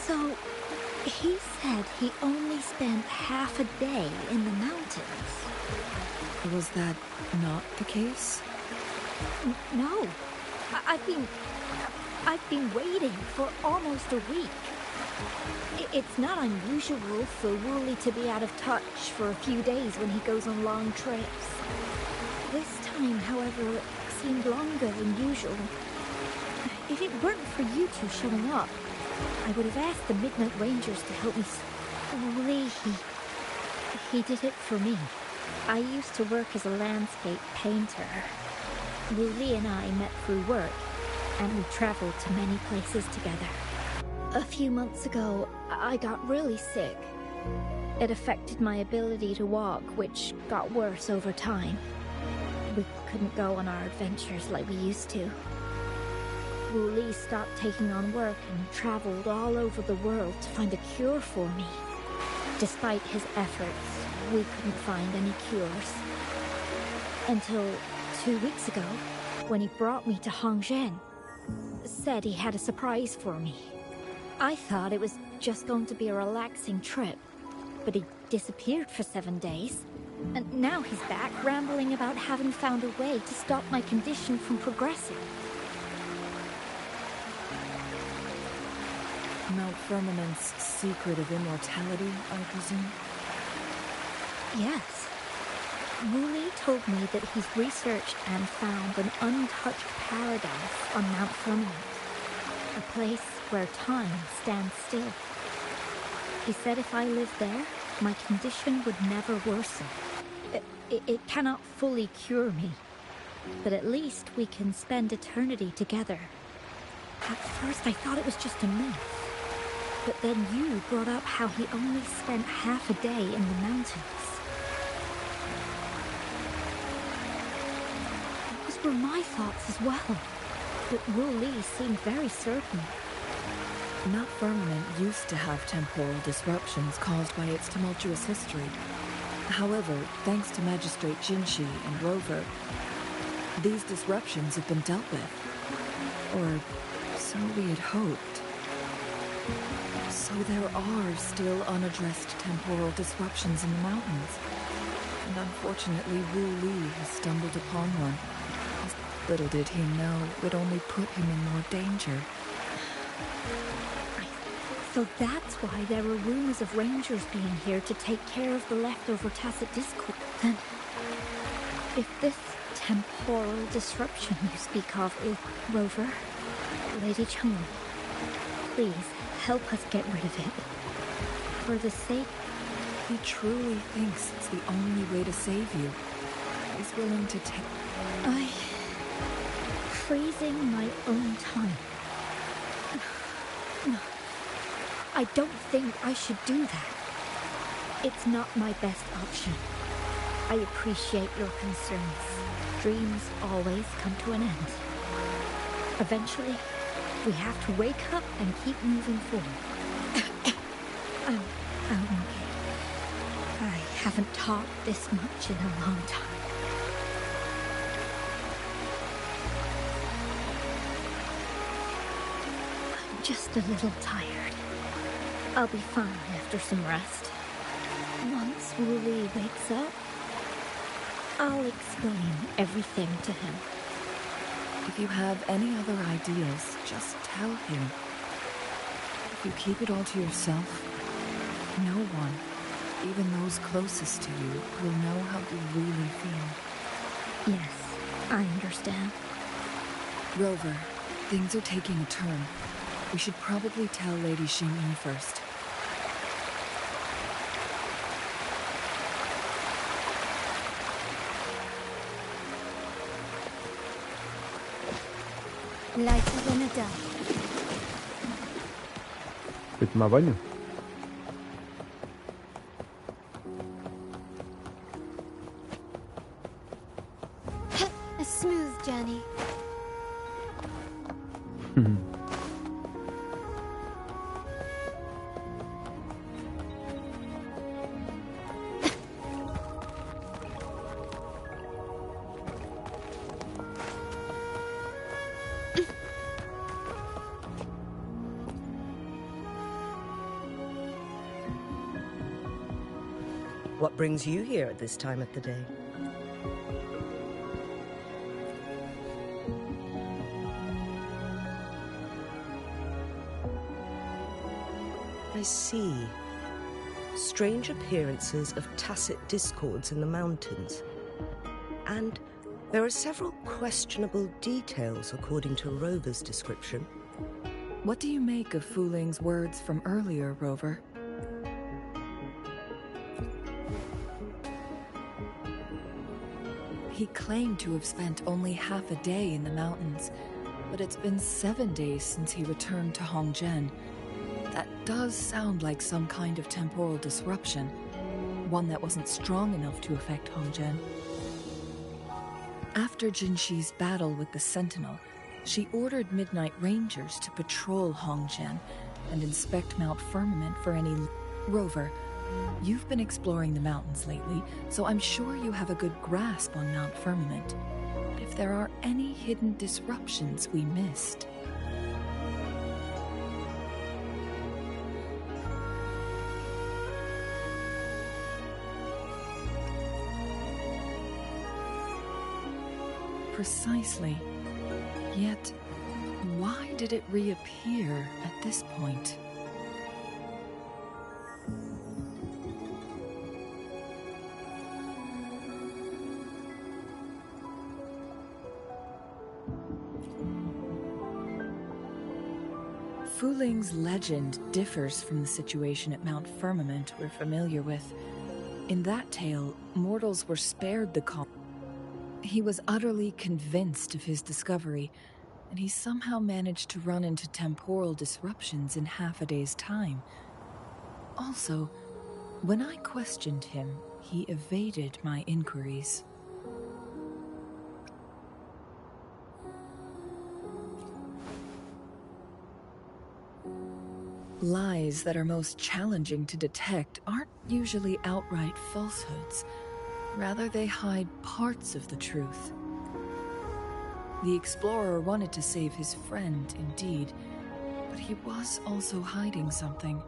So, he said he only spent half a day in the mountains. Was that not the case? No. I've been waiting for almost a week. It's not unusual for Wooly to be out of touch for a few days when he goes on long trips. This time, however, seemed longer than usual. If it weren't for you two showing up, I would have asked the Midnight Rangers to help me. Wooly, he did it for me. I used to work as a landscape painter. Wooly and I met through work, and we traveled to many places together. A few months ago, I got really sick. It affected my ability to walk, which got worse over time. We couldn't go on our adventures like we used to. Wooly stopped taking on work and traveled all over the world to find a cure for me. Despite his efforts, we couldn't find any cures. Until 2 weeks ago, when he brought me to Hongzhen. Said he had a surprise for me. I thought it was just going to be a relaxing trip, but he disappeared for 7 days. And now he's back rambling about having found a way to stop my condition from progressing. Mount Firmament's secret of immortality, I presume? Yes. Wooly told me that he's researched and found an untouched paradise on Mount Firmament. A place where time stands still. He said if I lived there, my condition would never worsen. It cannot fully cure me, but at least we can spend eternity together. At first I thought it was just a myth, but then you brought up how he only spent half a day in the mountains. Those were my thoughts as well, but Wooly seemed very certain. Mount Firmament used to have temporal disruptions caused by its tumultuous history. However, thanks to Magistrate Jinshi and Rover, these disruptions have been dealt with. Or so we had hoped. So there are still unaddressed temporal disruptions in the mountains. And unfortunately, Wu Li has stumbled upon one. Little did he know it would only put him in more danger. So that's why there were rumors of rangers being here to take care of the leftover tacit discord. Then, if this temporal disruption you speak of is Rover, Lady Chung, please help us get rid of it. For the sake... He truly thinks it's the only way to save you. He's willing to take... Freezing my own time. I don't think I should do that. It's not my best option. I appreciate your concerns. Dreams always come to an end. Eventually, we have to wake up and keep moving forward. I'm okay. I haven't talked this much in a long time. I'm just a little tired. I'll be fine after some rest. Once Wooly wakes up, I'll explain everything to him. If you have any other ideas, just tell him. If you keep it all to yourself, no one, even those closest to you, will know how you really feel. Yes, I understand. Rover, things are taking a turn. We should probably tell Lady Xingyi first. Lighter than a dove. Fui tomar banho? A smooth journey. What brings you here at this time of the day? I see. Strange appearances of tacit discords in the mountains. And there are several questionable details according to Rover's description. What do you make of Fuling's words from earlier, Rover? He claimed to have spent only half a day in the mountains, but it's been 7 days since he returned to Hongzhen. That does sound like some kind of temporal disruption, one that wasn't strong enough to affect Hongzhen. After Jinxi's battle with the Sentinel, she ordered Midnight Rangers to patrol Hongzhen and inspect Mount Firmament for any... Rover, you've been exploring the mountains lately, so I'm sure you have a good grasp on Mount Firmament. But if there are any hidden disruptions we missed... Precisely. Yet, why did it reappear at this point? Fuling's legend differs from the situation at Mount Firmament we're familiar with. In that tale, mortals were spared the calm. He was utterly convinced of his discovery, and he somehow managed to run into temporal disruptions in half a day's time. Also, when I questioned him, he evaded my inquiries. Lies that are most challenging to detect aren't usually outright falsehoods. Rather, they hide parts of the truth. The explorer wanted to save his friend, indeed, but he was also hiding something.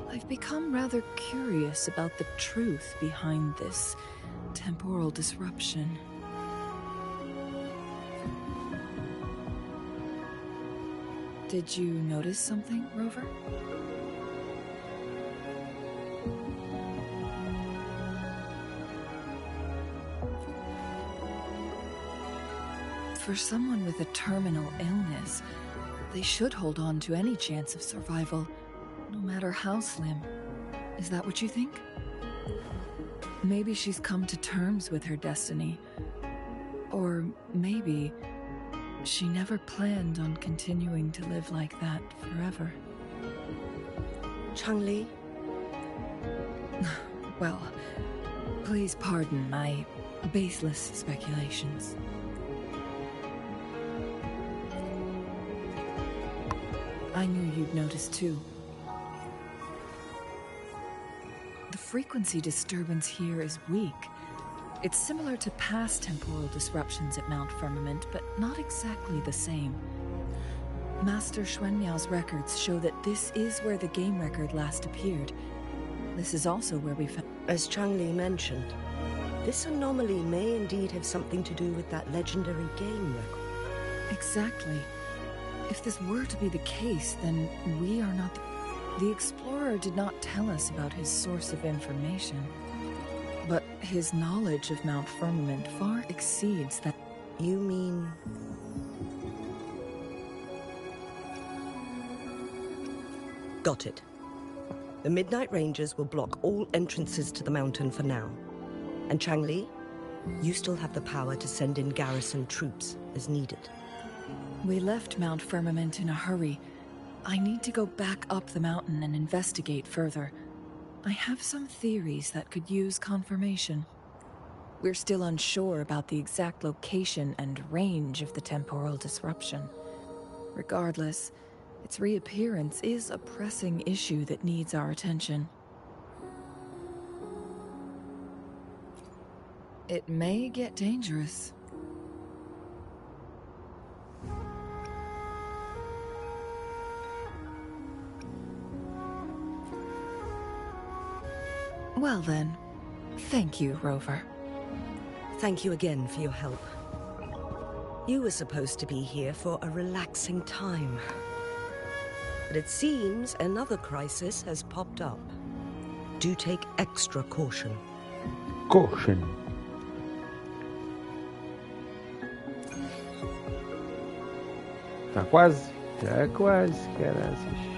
I've become rather curious about the truth behind this temporal disruption. Did you notice something, Rover? For someone with a terminal illness, they should hold on to any chance of survival, no matter how slim. Is that what you think? Maybe she's come to terms with her destiny. Or maybe she never planned on continuing to live like that forever. Changli? Well, please pardon my baseless speculations. I knew you'd notice too. The frequency disturbance here is weak. It's similar to past temporal disruptions at Mount Firmament, but not exactly the same. Master Xuanmiao's records show that this is where the game record last appeared. This is also where we found... As Changli mentioned, this anomaly may indeed have something to do with that legendary game record. Exactly. If this were to be the case, then we are not... The explorer did not tell us about his source of information. But his knowledge of Mount Firmament far exceeds that... You mean... Got it. The Midnight Rangers will block all entrances to the mountain for now. And Changli, you still have the power to send in garrison troops as needed. We left Mount Firmament in a hurry. I need to go back up the mountain and investigate further. I have some theories that could use confirmation. We're still unsure about the exact location and range of the temporal disruption. Regardless, its reappearance is a pressing issue that needs our attention. It may get dangerous. Well then, thank you, Rover. Thank you again for your help. You were supposed to be here for a relaxing time. But it seems another crisis has popped up. Do take extra caution. Caution. Tá quase. Já quase, caraças.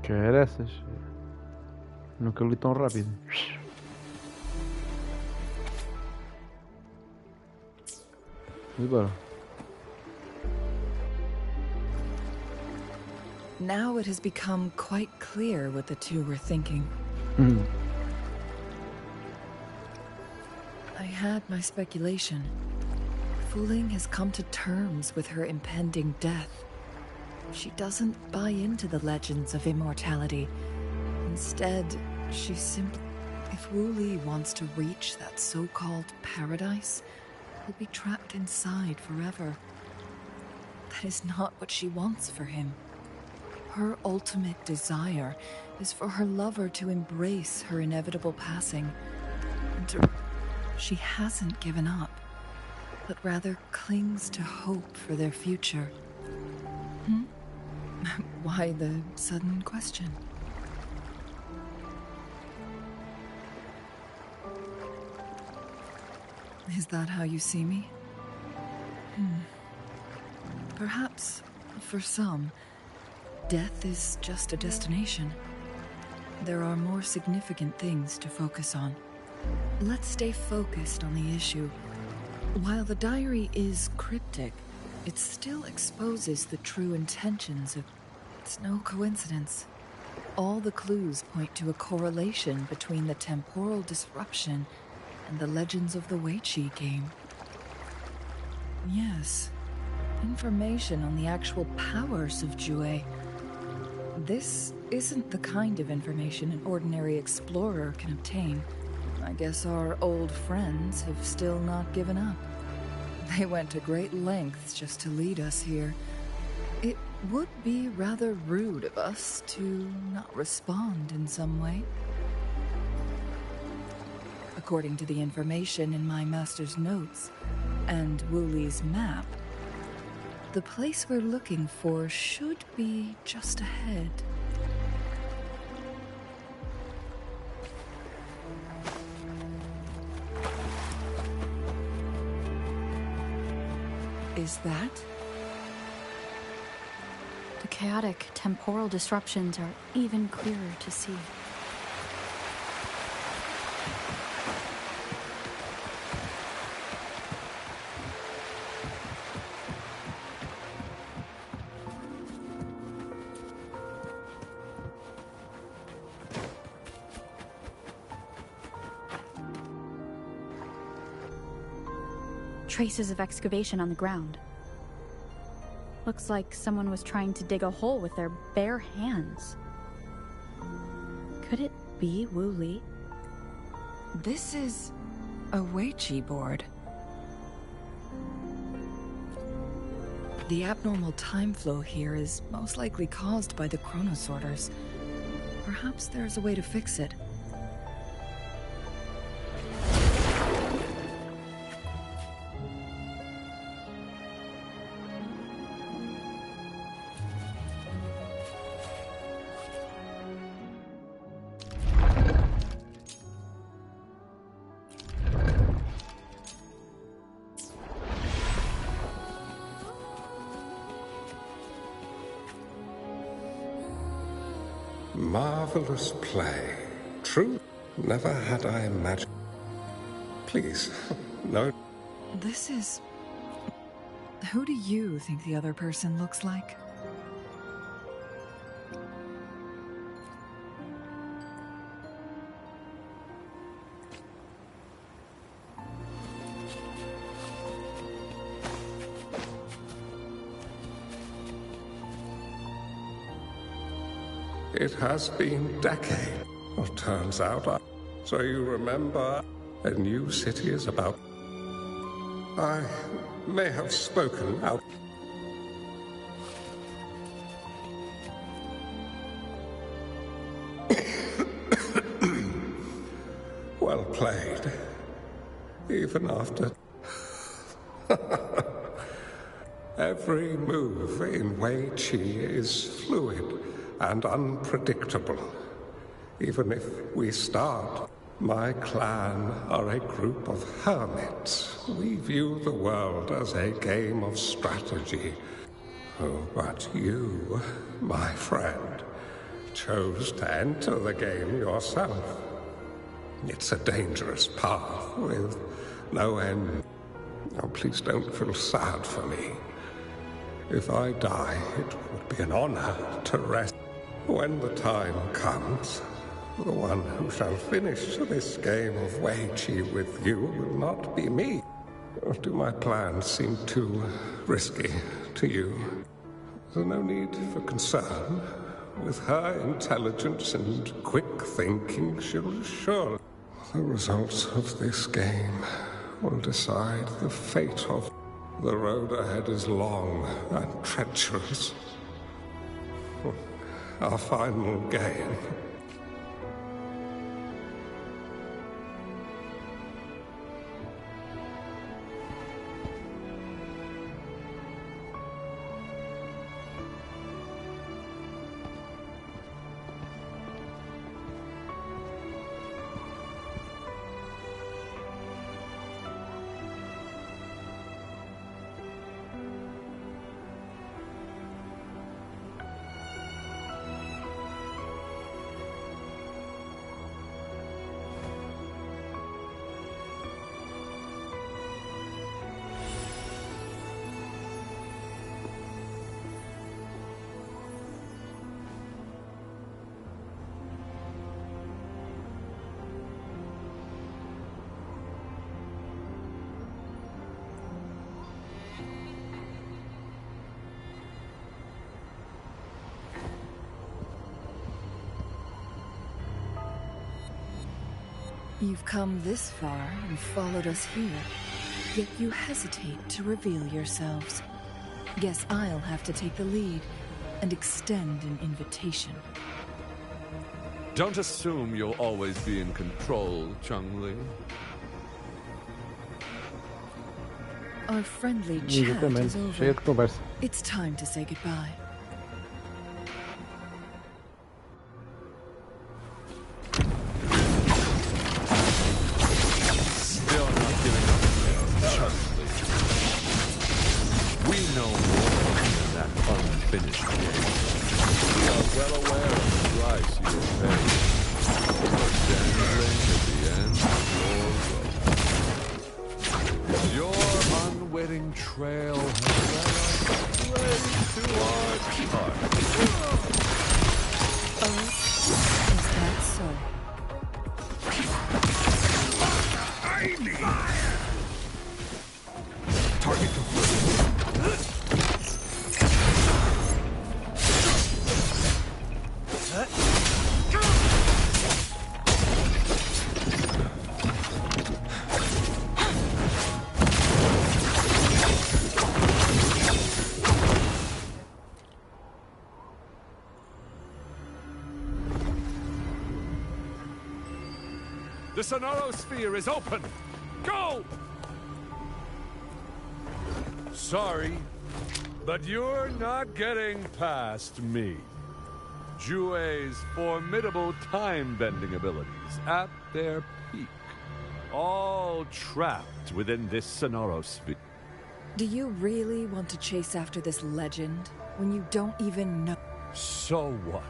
Caraças. Nunca li tão rápido. E bora. Now it has become quite clear what the two were thinking. I had my speculation. Wuthering has come to terms with her impending death. She doesn't buy into the legends of immortality. Instead, she simply... If Wu Li wants to reach that so-called paradise, he'll be trapped inside forever. That is not what she wants for him. Her ultimate desire is for her lover to embrace her inevitable passing. And she hasn't given up, but rather clings to hope for their future. Why the sudden question? Is that how you see me? Perhaps, for some, death is just a destination. There are more significant things to focus on. Let's stay focused on the issue. While the diary is cryptic, it still exposes the true intentions of... It's no coincidence. All the clues point to a correlation between the temporal disruption and the legends of the Weiqi game. Yes, information on the actual powers of Jue. This isn't the kind of information an ordinary explorer can obtain. I guess our old friends have still not given up. They went to great lengths just to lead us here. It would be rather rude of us to not respond in some way. According to the information in my master's notes and Wu Li's map, the place we're looking for should be just ahead. Is that? The chaotic temporal disruptions are even clearer to see. Traces of excavation on the ground. Looks like someone was trying to dig a hole with their bare hands. Could it be Wu Li? This is a Weiqi board. The abnormal time flow here is most likely caused by the chronosorters. Perhaps there's a way to fix it. Marvelous play. True. Never had I imagined. Please, no. This is... Who do you think the other person looks like? It has been decades. Well, turns out So you remember, a new city is about... I may have spoken out. Well played. Even after... Every move in Wei Chi is fluid and unpredictable. Even if we start, my clan are a group of hermits. We view the world as a game of strategy. Oh, but you, my friend, chose to enter the game yourself. It's a dangerous path with no end. Oh, please don't feel sad for me. If I die, it would be an honor to rest. When the time comes, the one who shall finish this game of Wei Chi with you will not be me. Or do my plans seem too risky to you? There's no need for concern. With her intelligence and quick thinking, she'll surely... The results of this game will decide the fate of... The road ahead is long and treacherous. Our final game. You've come this far and followed us here, yet you hesitate to reveal yourselves. Guess I'll have to take the lead and extend an invitation. Don't assume you'll always be in control, Chun-Li. Our friendly chat is over. It's time to say goodbye. The Sonoro Sphere is open! Go! Sorry, but you're not getting past me. Jue's formidable time-bending abilities at their peak. All trapped within this Sonoro Sphere. Do you really want to chase after this legend when you don't even know? So what?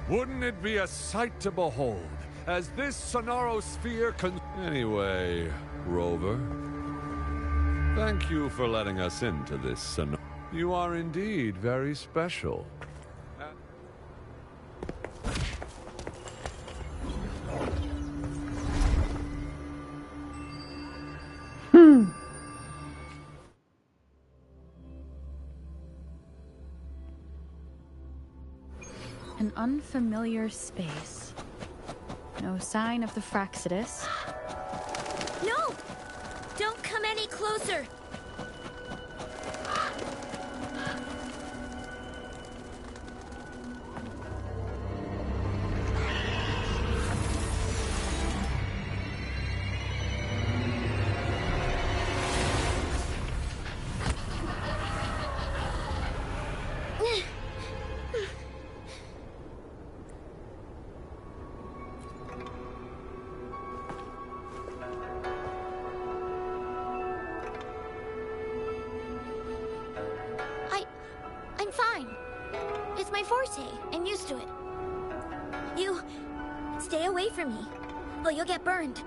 Wouldn't it be a sight to behold, as this Sonaro sphere Anyway, Rover, thank you for letting us into this Sonaro. You are indeed very special. An unfamiliar space. No sign of the Fraxidus. No! Don't come any closer! I'm fine. It's my forte. I'm used to it. You... stay away from me. Oh, you'll get burned.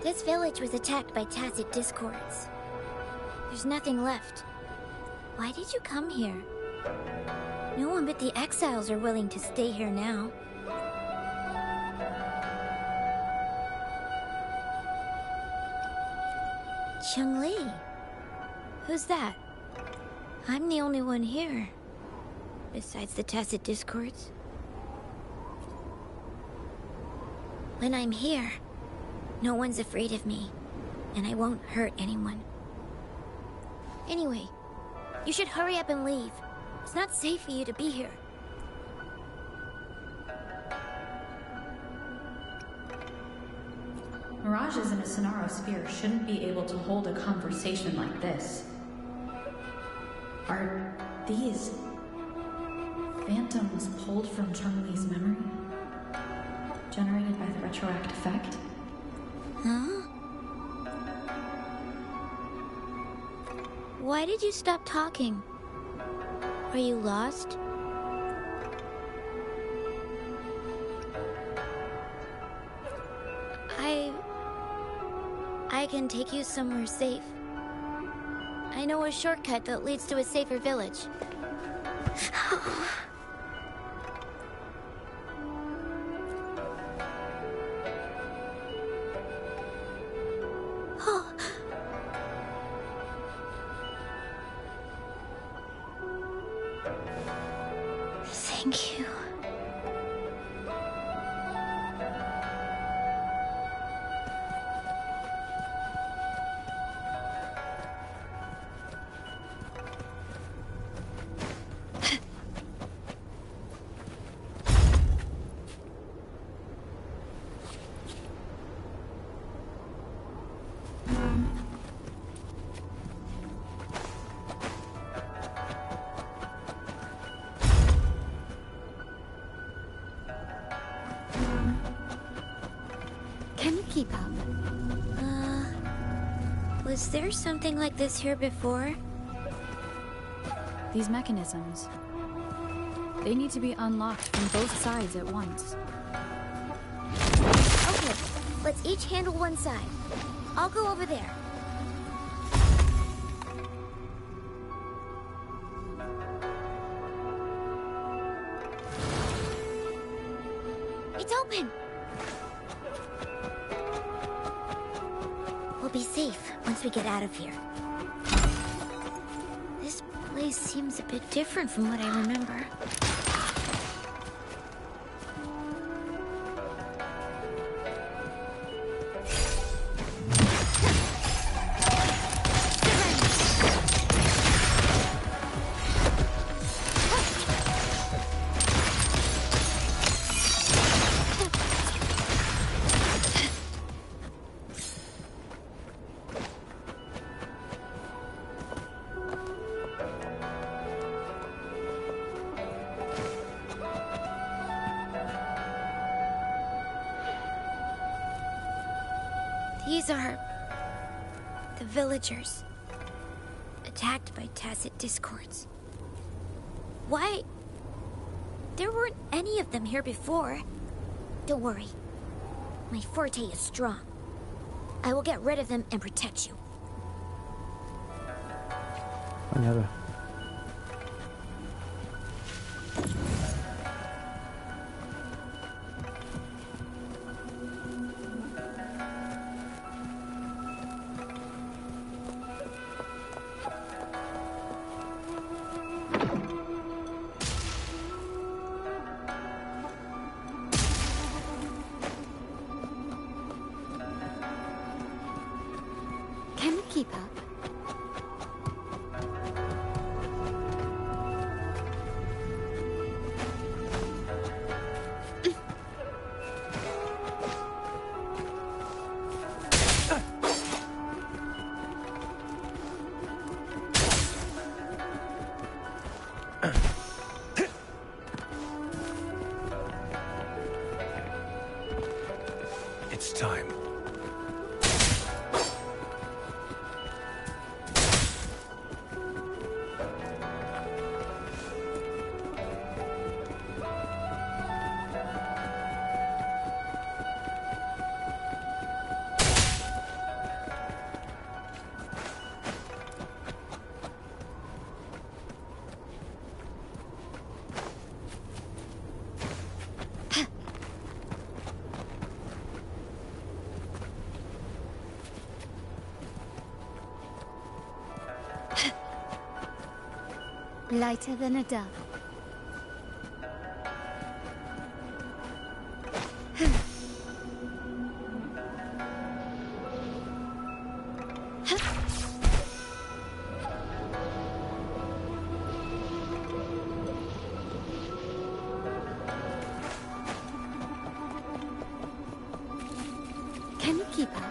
This village was attacked by tacit discords. There's nothing left. Why did you come here? No one but the exiles are willing to stay here now. Chun-Li. Who's that? I'm the only one here. Besides the tacit discords. When I'm here, no one's afraid of me. And I won't hurt anyone. Anyway, you should hurry up and leave. It's not safe for you to be here. Mirages in a Sonaro sphere shouldn't be able to hold a conversation like this. Are these phantoms pulled from Chun-Li's memory? Generated by the retroact effect? Huh? Why did you stop talking? Are you lost? I can take you somewhere safe. I know a shortcut that leads to a safer village. Thank you. Can you keep up? Was there something like this here before? These mechanisms. They need to be unlocked from both sides at once. Okay, let's each handle one side. I'll go over there. It's open! We'll be safe once we get out of here. This place seems a bit different from what I remember. These are The villagers. Attacked by tacit discords. Why? There weren't any of them here before. Don't worry. My forte is strong. I will get rid of them and protect you. Mañana. Can we keep up? It's time. Lighter than a dove. Can you keep up?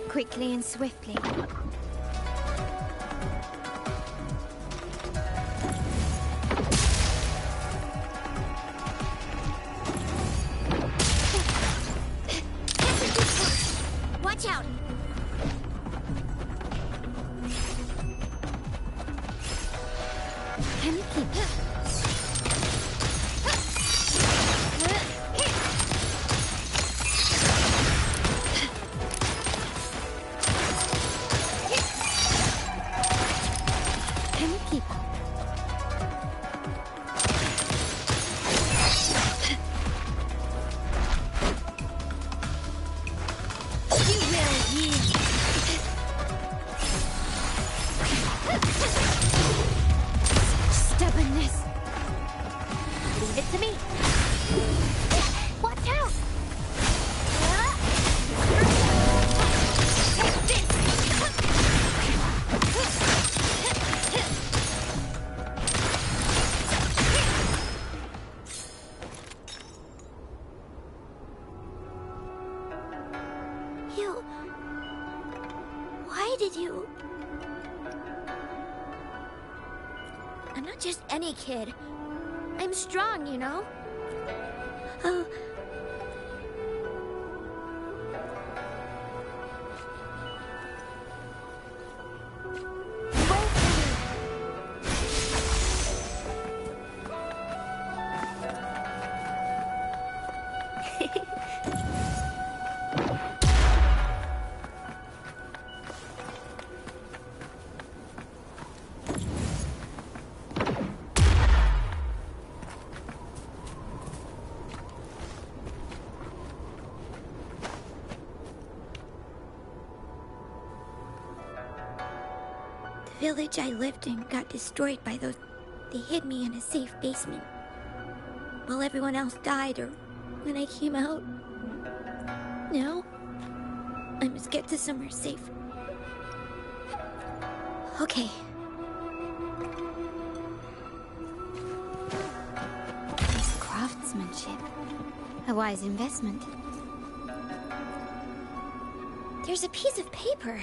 Quickly and swiftly. Watch out! Can you keep up? Can you keep up? You will yield. Stubbornness. Leave it to me. Watch out! Take this! You... Why did you... I'm not just any kid. I'm strong, you know? Oh... The village I lived in got destroyed by those... They hid me in a safe basement. While everyone else died, or when I came out. Now, I must get to somewhere safe. Okay. Nice craftsmanship. A wise investment. There's a piece of paper.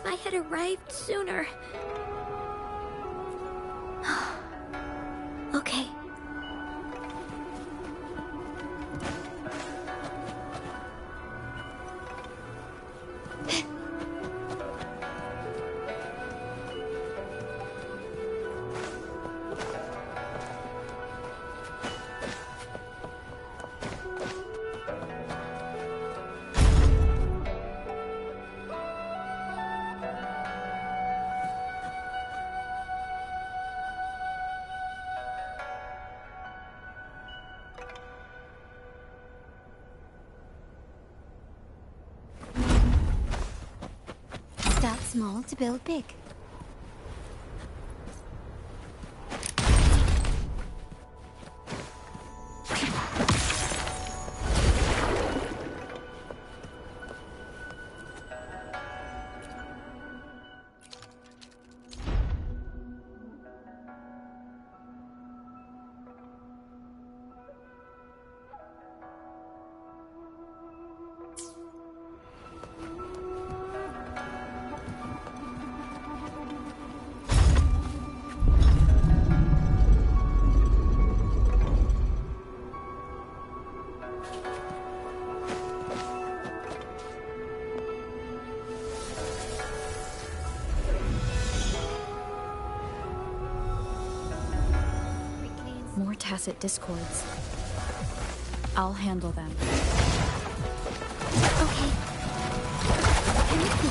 I had arrived sooner. Okay. Start small to build big. More tacit discords. I'll handle them. Okay. Come with me.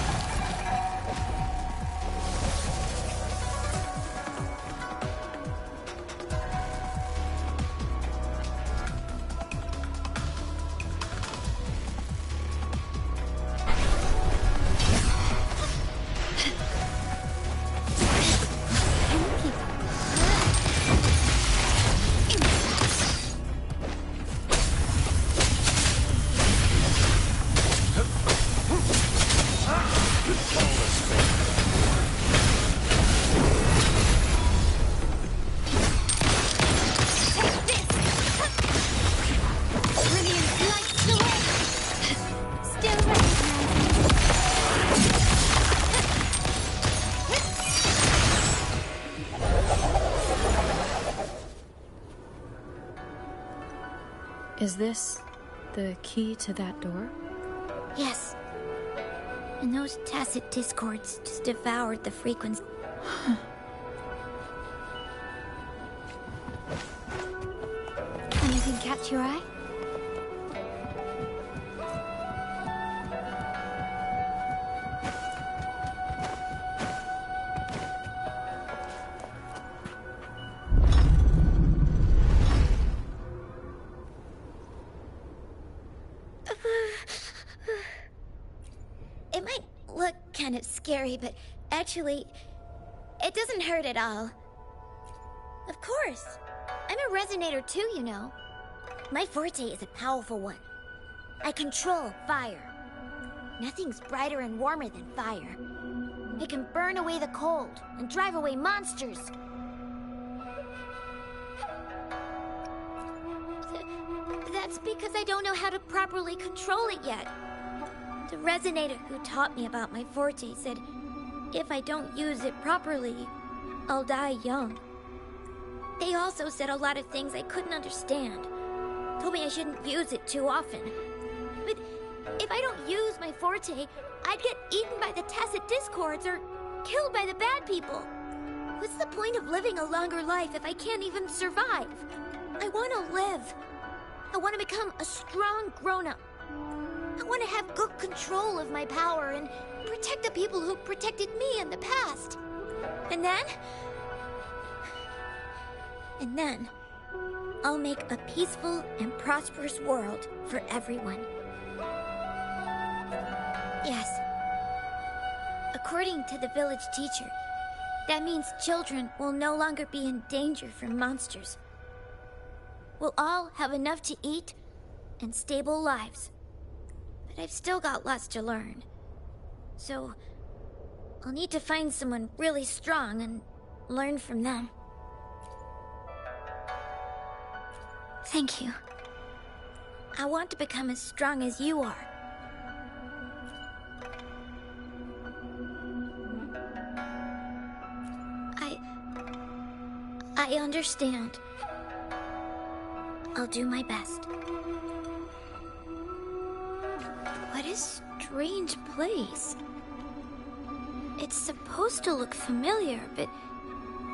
Is this the key to that door? Yes. And those tacit discords just devoured the frequency. Anything catch your eye? It might look kind of scary, but actually, it doesn't hurt at all. Of course. I'm a resonator too, you know. My forte is a powerful one. I control fire. Nothing's brighter and warmer than fire. It can burn away the cold and drive away monsters. That's because I don't know how to properly control it yet. The resonator who taught me about my forte said if I don't use it properly, I'll die young. They also said a lot of things I couldn't understand. Told me I shouldn't use it too often. But if I don't use my forte, I'd get eaten by the tacit discords or killed by the bad people. What's the point of living a longer life if I can't even survive? I want to live. I want to become a strong grown-up. I want to have good control of my power and protect the people who protected me in the past. And then, I'll make a peaceful and prosperous world for everyone. Yes. According to the village teacher, that means children will no longer be in danger from monsters. We'll all have enough to eat and stable lives. But I've still got lots to learn. So, I'll need to find someone really strong and learn from them. Thank you. I want to become as strong as you are. I understand. I'll do my best. What a strange place. It's supposed to look familiar, but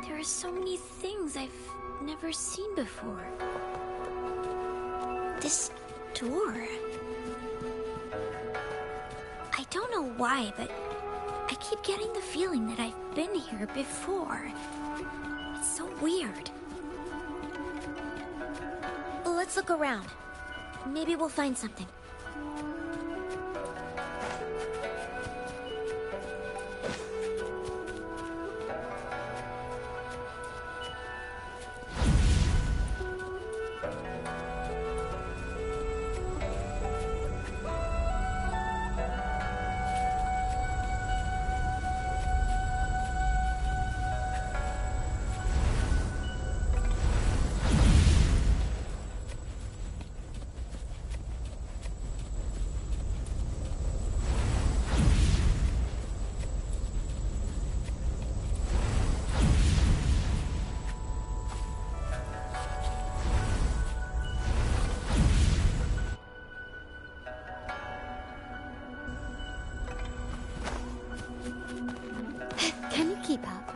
there are so many things I've never seen before. This door... I don't know why, but I keep getting the feeling that I've been here before. It's so weird. Let's look around. Maybe we'll find something. Keep up.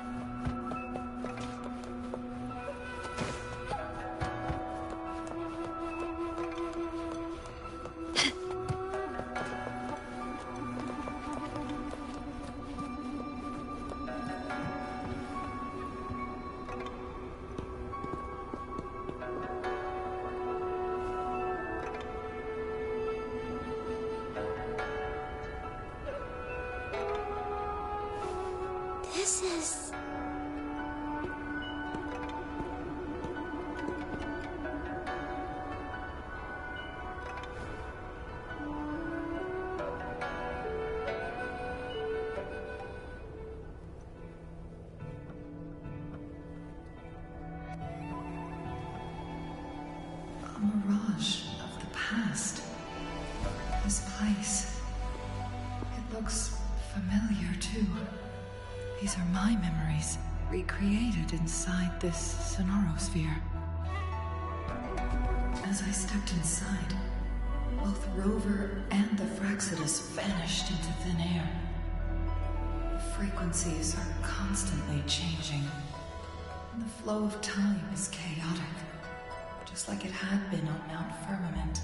This is... A mirage of the past. This place. It looks familiar, too. These are my memories, recreated inside this sonorosphere. As I stepped inside, both Rover and the Fraxidus vanished into thin air. The frequencies are constantly changing, and the flow of time is chaotic, just like it had been on Mount Firmament.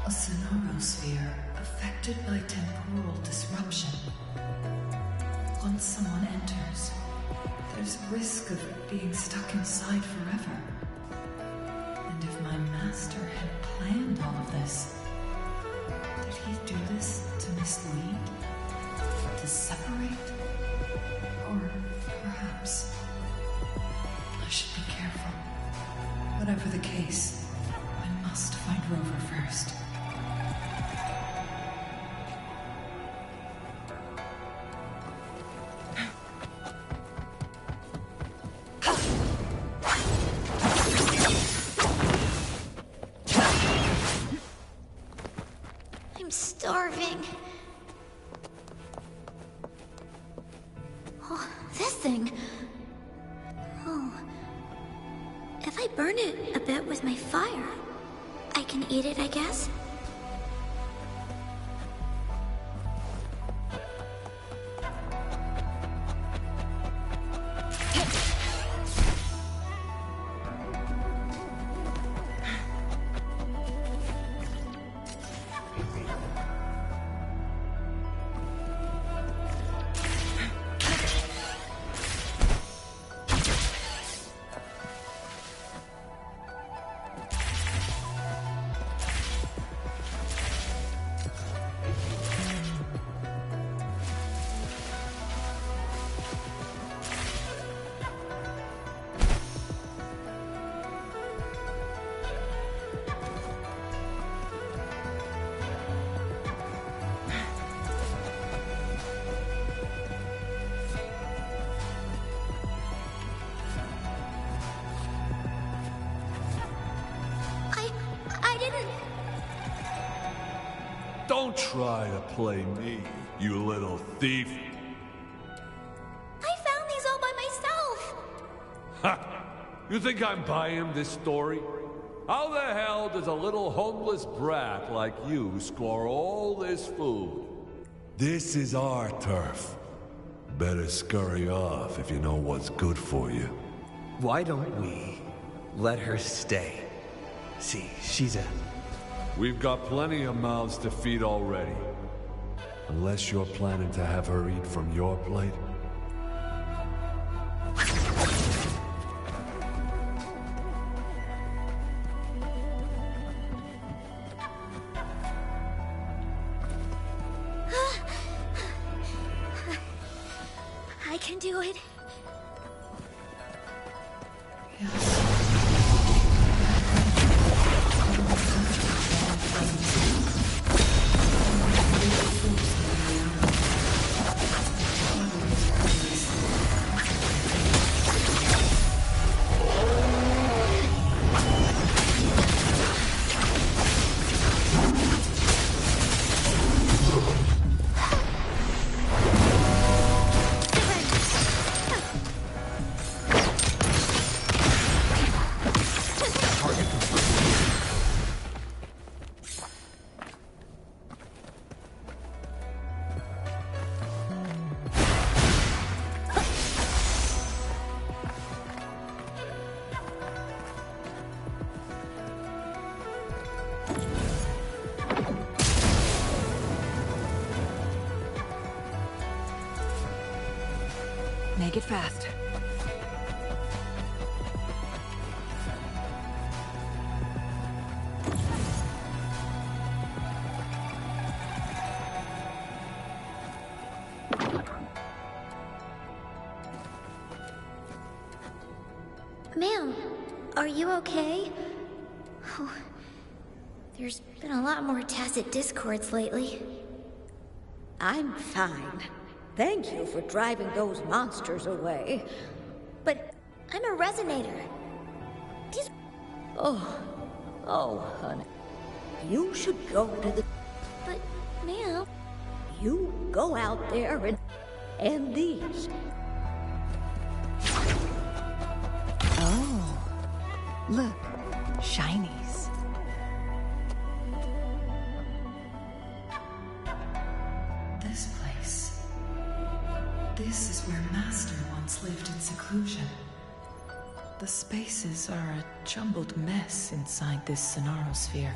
A sonorosphere affected by temporal disruption. Once someone enters, there's risk of being stuck inside forever. And if my master had planned all of this, did he do this to mislead? To separate? Or perhaps I should be careful. Whatever the case, I must find Rover first. I'm starving. Oh, this thing. Oh. If I burn it a bit with my fire, I can eat it, I guess? Don't try to play me, you little thief. I found these all by myself. Ha! You think I'm buying this story? How the hell does a little homeless brat like you score all this food? This is our turf. Better scurry off if you know what's good for you. Why don't we let her stay? See, she's a... We've got plenty of mouths to feed already. Unless you're planning to have her eat from your plate. I can do it. Make it fast. Ma'am, are you okay? Oh, there's been a lot more tacit discords lately. I'm fine. Thank you for driving those monsters away. But I'm a resonator. Oh, honey. You should go to the... But, ma'am... You go out there and end these. Oh, look, shinies. This place. This is where Master once lived in seclusion. The spaces are a jumbled mess inside this Sonarosphere.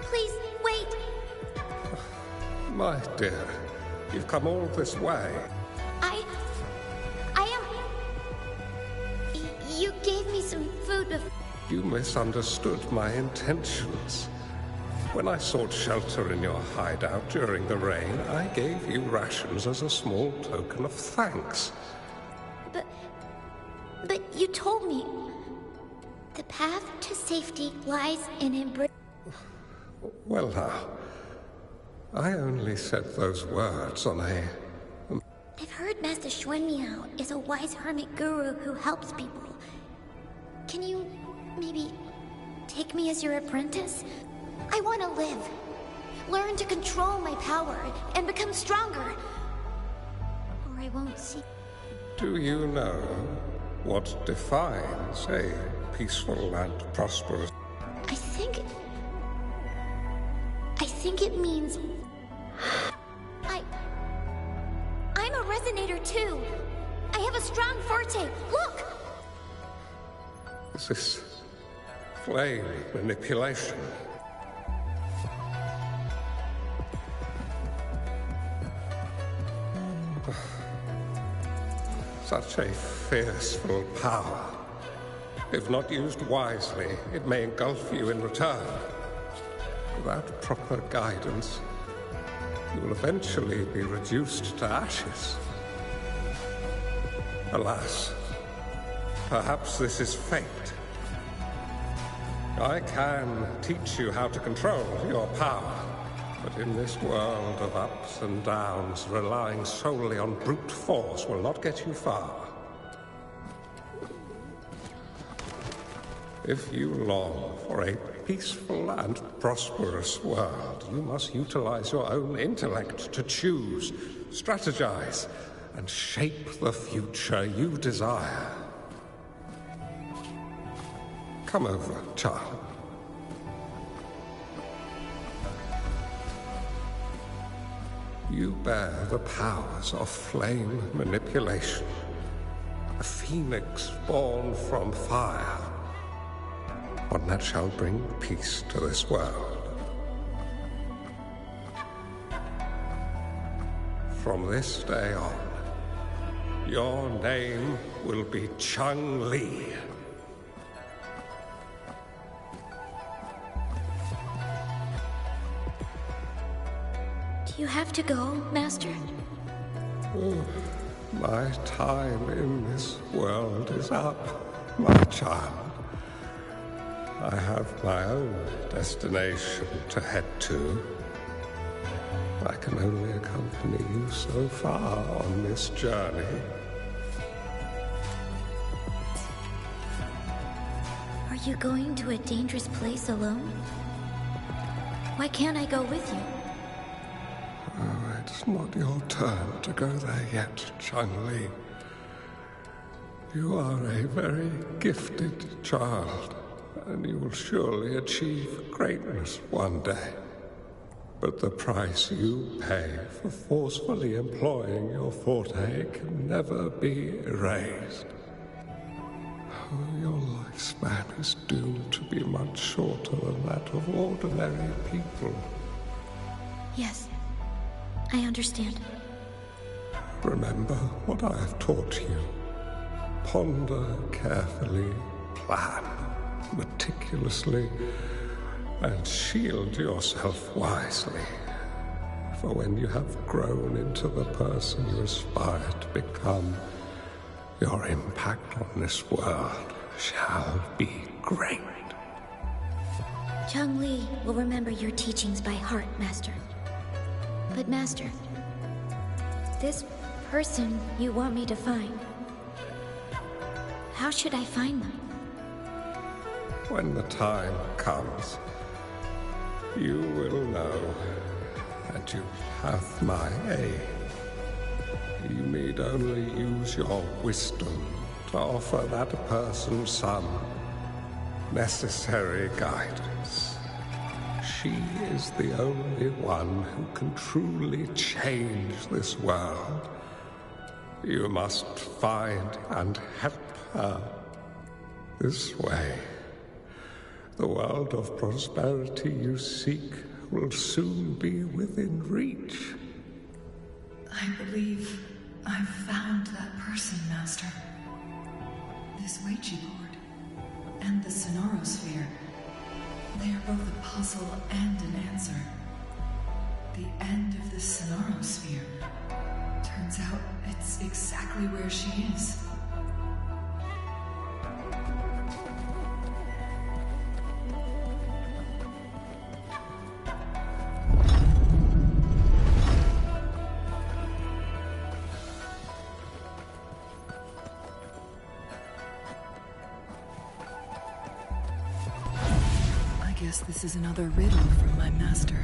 Please, wait! My dear, you've come all this way. You gave me some food before. You misunderstood my intentions. When I sought shelter in your hideout during the rain, I gave you rations as a small token of thanks. But you told me the path to safety lies in embrace. Well now, I only said those words on a... I've heard Master Xuanmiao is a wise hermit guru who helps people. Can you maybe take me as your apprentice? I want to live. Learn to control my power and become stronger. Or I won't see. Do you know what defines a peaceful and prosperous... I think it means... I'm a resonator too. I have a strong forte. Look! Is this flame manipulation? Such a fearful power. If not used wisely, it may engulf you in return. Without proper guidance, you will eventually be reduced to ashes. Alas, perhaps this is fate. I can teach you how to control your power, but in this world of ups and downs, relying solely on brute force will not get you far. If you long for a peaceful and prosperous world, you must utilize your own intellect to choose, strategize, and shape the future you desire. Come over, child. You bear the powers of flame manipulation, a phoenix born from fire, one that shall bring peace to this world. From this day on, your name will be Chung-Li. Do you have to go, Master? My time in this world is up, my child. I have my own destination to head to. I can only accompany you so far on this journey. Are you going to a dangerous place alone? Why can't I go with you? Oh, it's not your turn to go there yet, Chung-Li. You are a very gifted child, and you will surely achieve greatness one day. But the price you pay for forcefully employing your forte can never be erased. Oh, your lifespan is doomed to be much shorter than that of ordinary people. Yes, I understand. Remember what I have taught you. Ponder carefully, plan meticulously, and shield yourself wisely. For when you have grown into the person you aspire to become, your impact on this world shall be great. Chung-Li will remember your teachings by heart, Master. But Master, this person you want me to find, how should I find them? When the time comes, you will know, and you have my aid. You need only use your wisdom to offer that person some necessary guidance. She is the only one who can truly change this world. You must find and help her. This way, the world of prosperity you seek will soon be within reach. I believe I've found that person, Master. This Ouija board and the Sonorosphere. They are both a puzzle and an answer. The end of the Sonorosphere. Turns out it's exactly where she is. I guess this is another riddle from my master.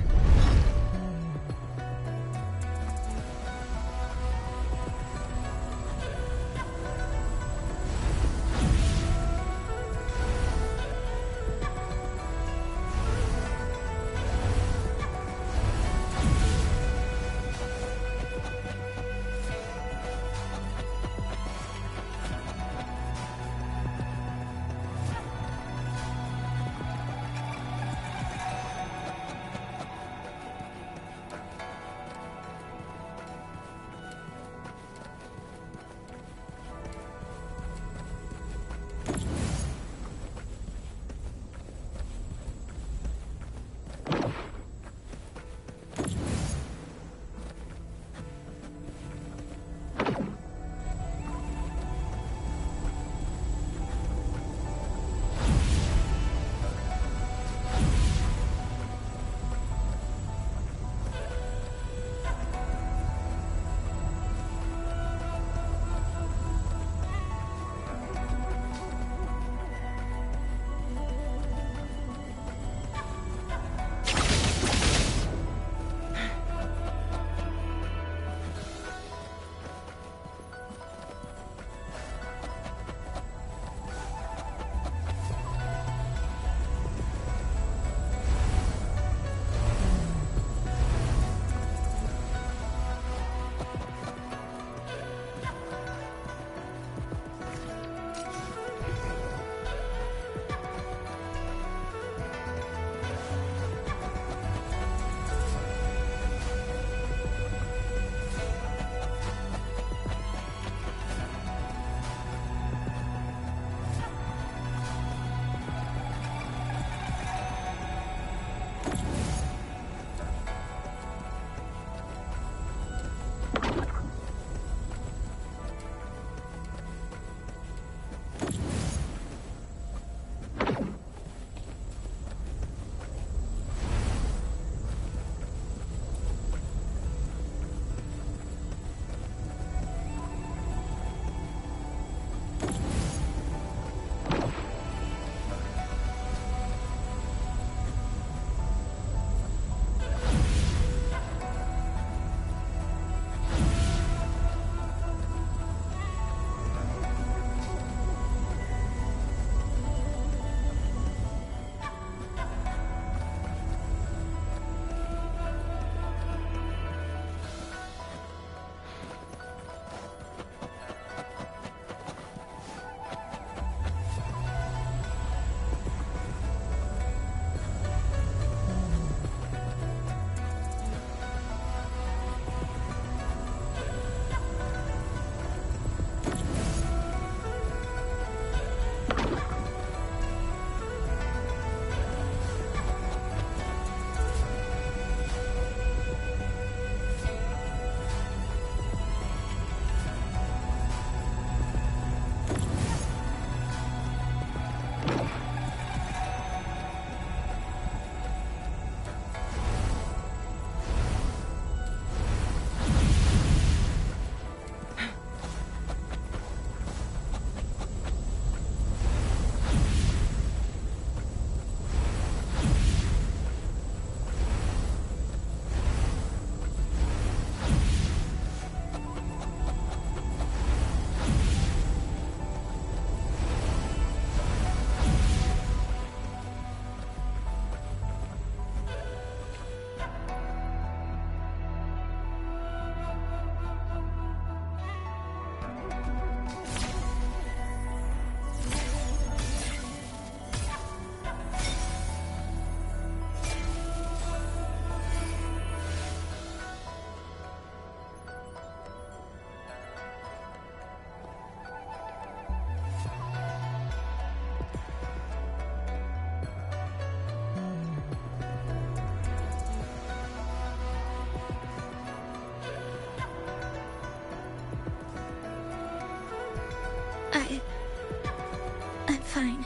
fine.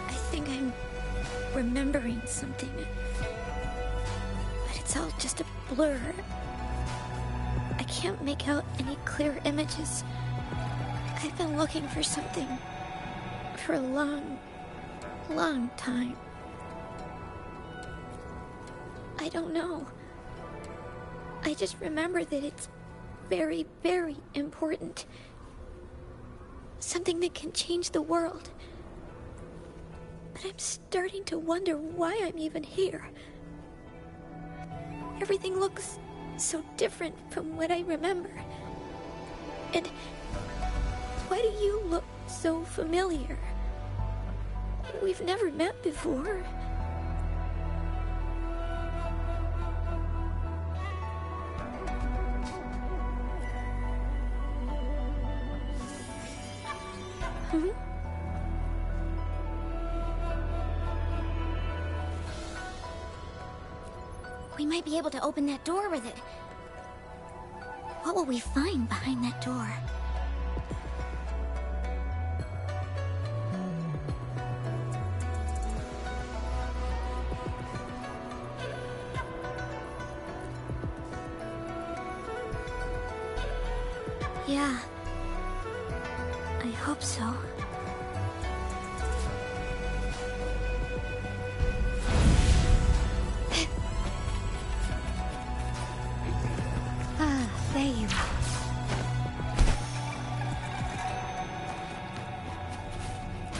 I think I'm remembering something. But it's all just a blur. I can't make out any clear images. I've been looking for something for a long, long time. I don't know. I just remember that it's very, very important. Something that can change the world. But I'm starting to wonder why I'm even here. Everything looks so different from what I remember. And why do you look so familiar? We've never met before. We might be able to open that door with it. What will we find behind that door? Yeah. I hope so. There you are.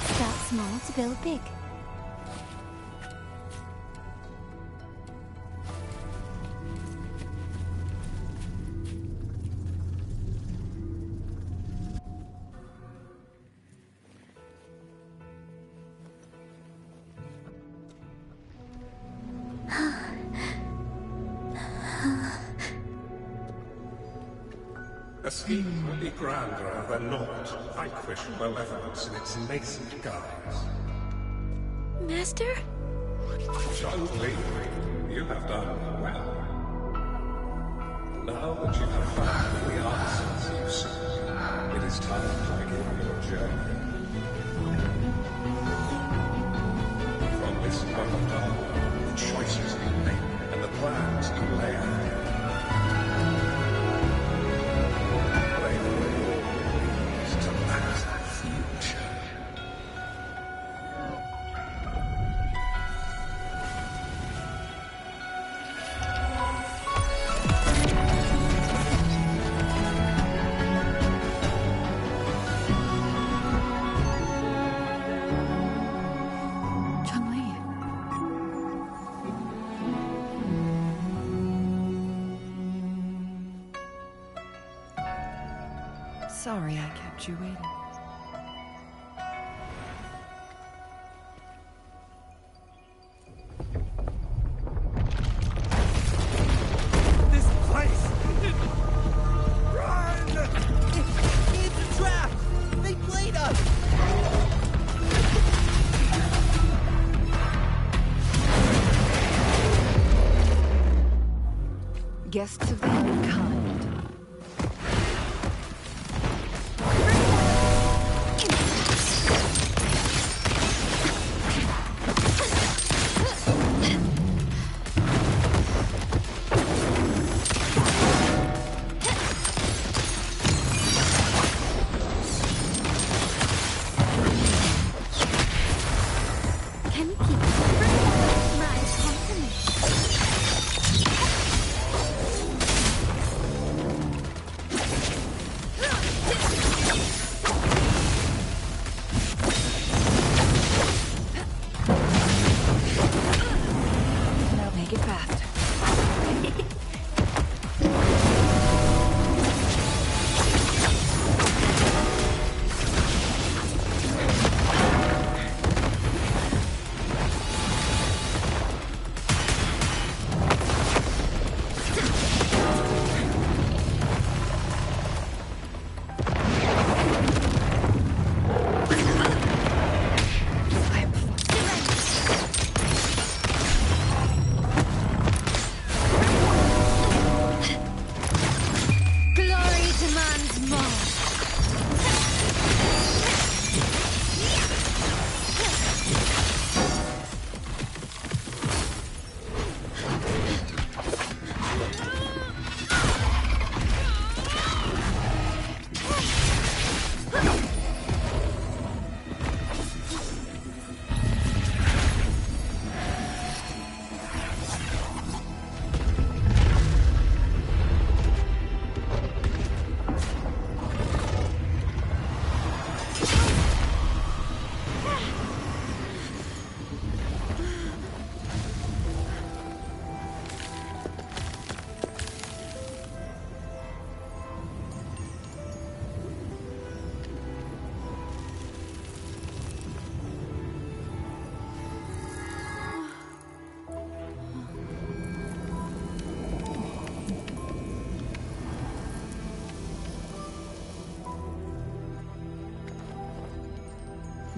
Start small to build big. A scheme would be grander than not to vanquish malevolence in its nascent guise. Master? Gently, you have done well. Now that you have found the answers you seek, it is time to begin your journey. From this moment on, the choices you make and the plans you lay out Sorry I kept you waiting. This place! Run! It's a trap! They played us! Guests of the unkind.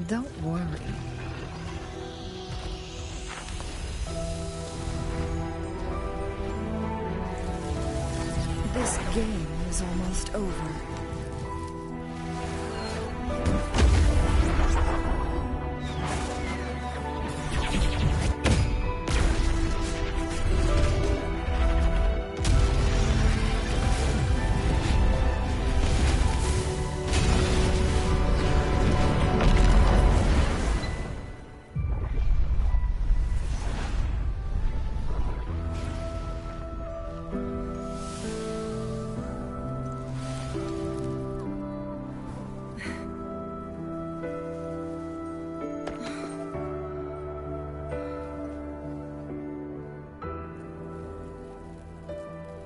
Don't worry. This game is almost over.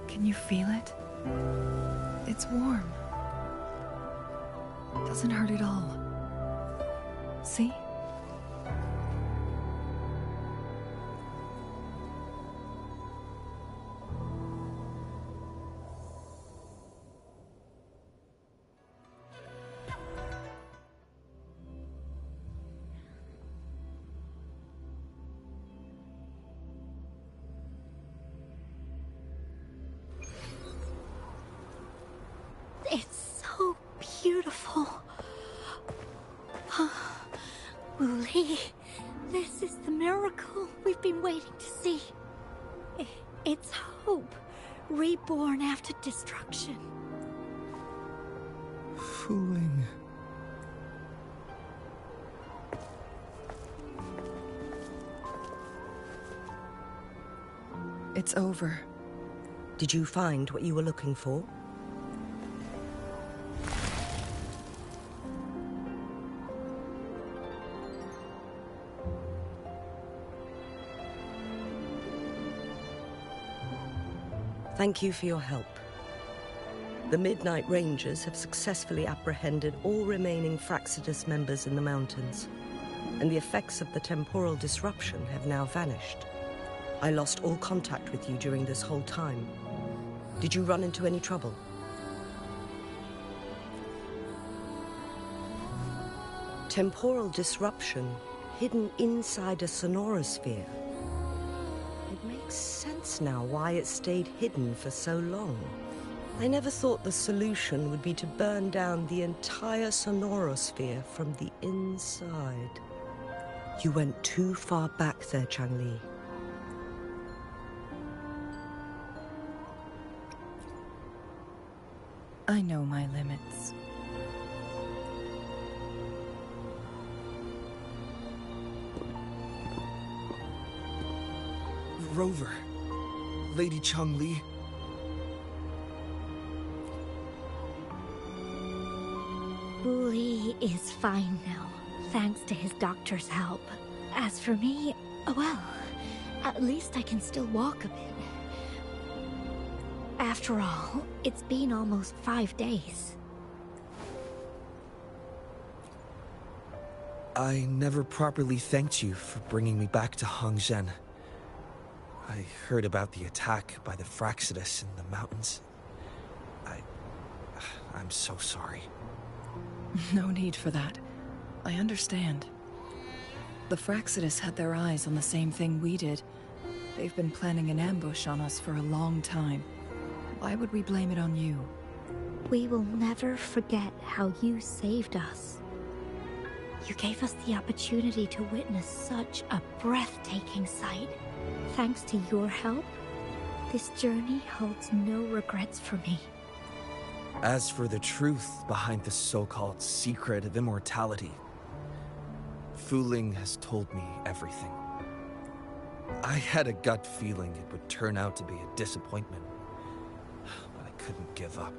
Can you feel it? It's warm. Doesn't hurt at all. See? It's so beautiful. Wooly, this is the miracle we've been waiting to see. It's hope, reborn after destruction. Fooling. It's over. Did you find what you were looking for? Thank you for your help. The Midnight Rangers have successfully apprehended all remaining Fraxidus members in the mountains, and the effects of the temporal disruption have now vanished. I lost all contact with you during this whole time. Did you run into any trouble? Temporal disruption hidden inside a sonorosphere. It makes sense now why it stayed hidden for so long. I never thought the solution would be to burn down the entire sonorosphere from the inside. You went too far back there, Changli. I know my limits. Rover. Lady Changli. Wooly is fine now, thanks to his doctor's help. As for me, well, at least I can still walk a bit. After all, it's been almost 5 days. I never properly thanked you for bringing me back to Hongzhen. I heard about the attack by the Fraxidus in the mountains. I'm so sorry. No need for that. I understand. The Fraxidus had their eyes on the same thing we did. They've been planning an ambush on us for a long time. Why would we blame it on you? We will never forget how you saved us. You gave us the opportunity to witness such a breathtaking sight. Thanks to your help, this journey holds no regrets for me. As for the truth behind the so-called secret of immortality, Fooling has told me everything. I had a gut feeling it would turn out to be a disappointment, but I couldn't give up.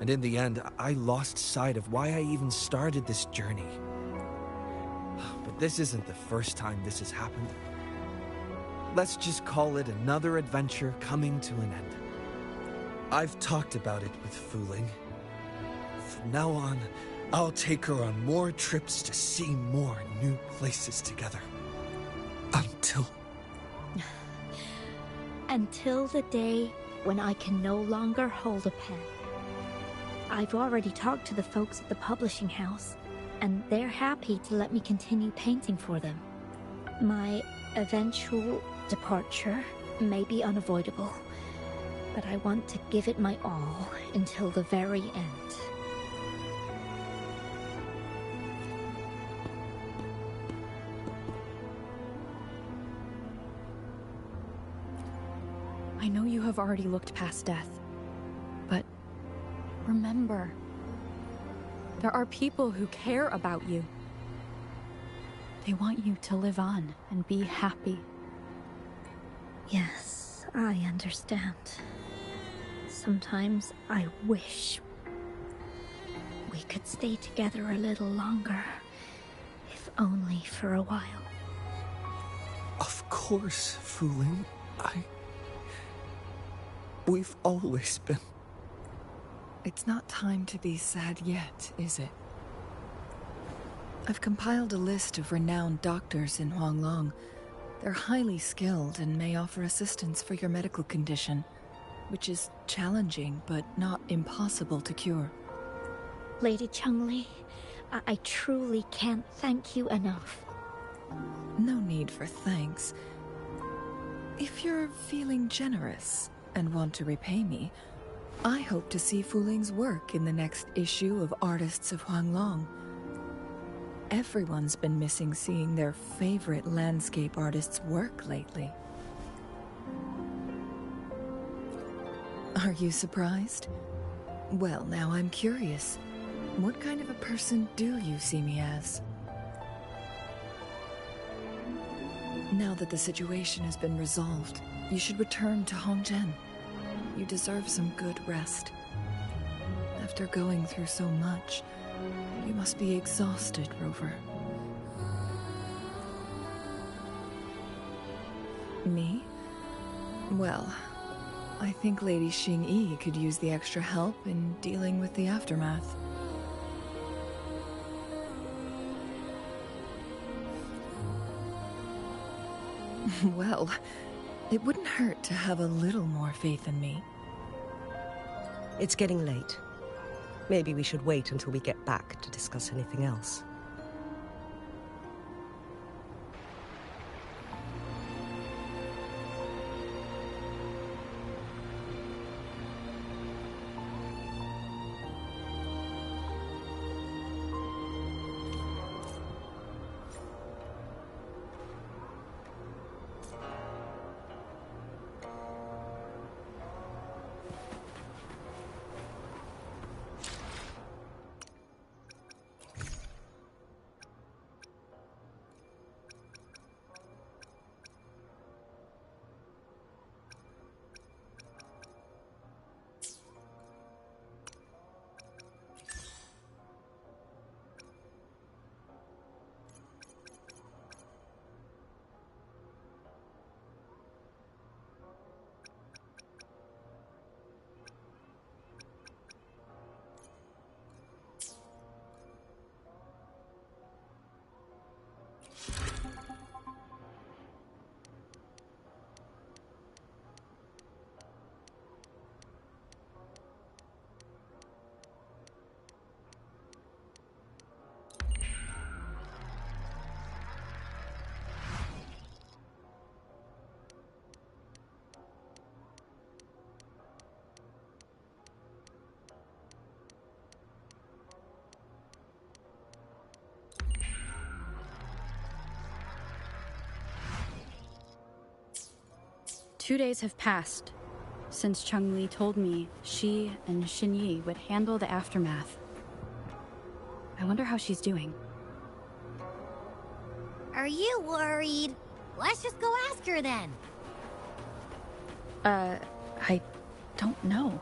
And in the end, I lost sight of why I even started this journey. But this isn't the first time this has happened. Let's just call it another adventure coming to an end. I've talked about it with Fooling. From now on, I'll take her on more trips to see more new places together. Until the day when I can no longer hold a pen. I've already talked to the folks at the publishing house. and they're happy to let me continue painting for them. My eventual departure may be unavoidable, but I want to give it my all until the very end. I know you have already looked past death, but remember, there are people who care about you. They want you to live on and be happy. Yes, I understand. Sometimes I wish we could stay together a little longer, if only for a while. Of course, Wuthering. We've always been... It's not time to be sad yet, is it? I've compiled a list of renowned doctors in Huanglong. They're highly skilled and may offer assistance for your medical condition, which is challenging but not impossible to cure. Lady Changli, I truly can't thank you enough. No need for thanks. If you're feeling generous and want to repay me, I hope to see Fuling's work in the next issue of Artists of Huanglong. Everyone's been missing seeing their favorite landscape artists work lately. Are you surprised? Well, now I'm curious. What kind of a person do you see me as? Now that the situation has been resolved, you should return to Hongzhen. You deserve some good rest. After going through so much, you must be exhausted, Rover. Me? Well, I think Lady Xingyi could use the extra help in dealing with the aftermath. Well, it wouldn't hurt to have a little more faith in me. It's getting late. Maybe we should wait until we get back to discuss anything else. Two days have passed since Changli told me she and Xingyi would handle the aftermath. I wonder how she's doing. Are you worried? Let's just go ask her then. I don't know.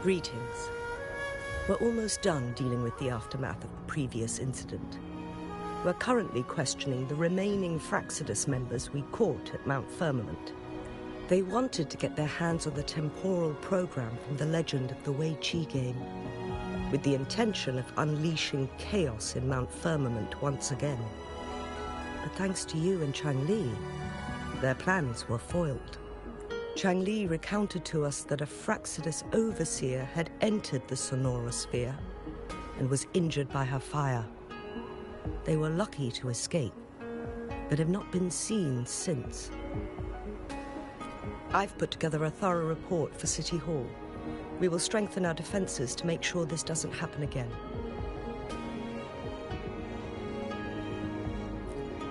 Greetings. We're almost done dealing with the aftermath of the previous incident. We're currently questioning the remaining Fraccidus members we caught at Mount Firmament. They wanted to get their hands on the temporal program from the legend of the Wei Qi game, with the intention of unleashing chaos in Mount Firmament once again. But thanks to you and Chang Li, their plans were foiled. Chang Li recounted to us that a Fraccidus overseer had entered the Sonorosphere and was injured by her fire. They were lucky to escape, but have not been seen since. I've put together a thorough report for City Hall. We will strengthen our defenses to make sure this doesn't happen again.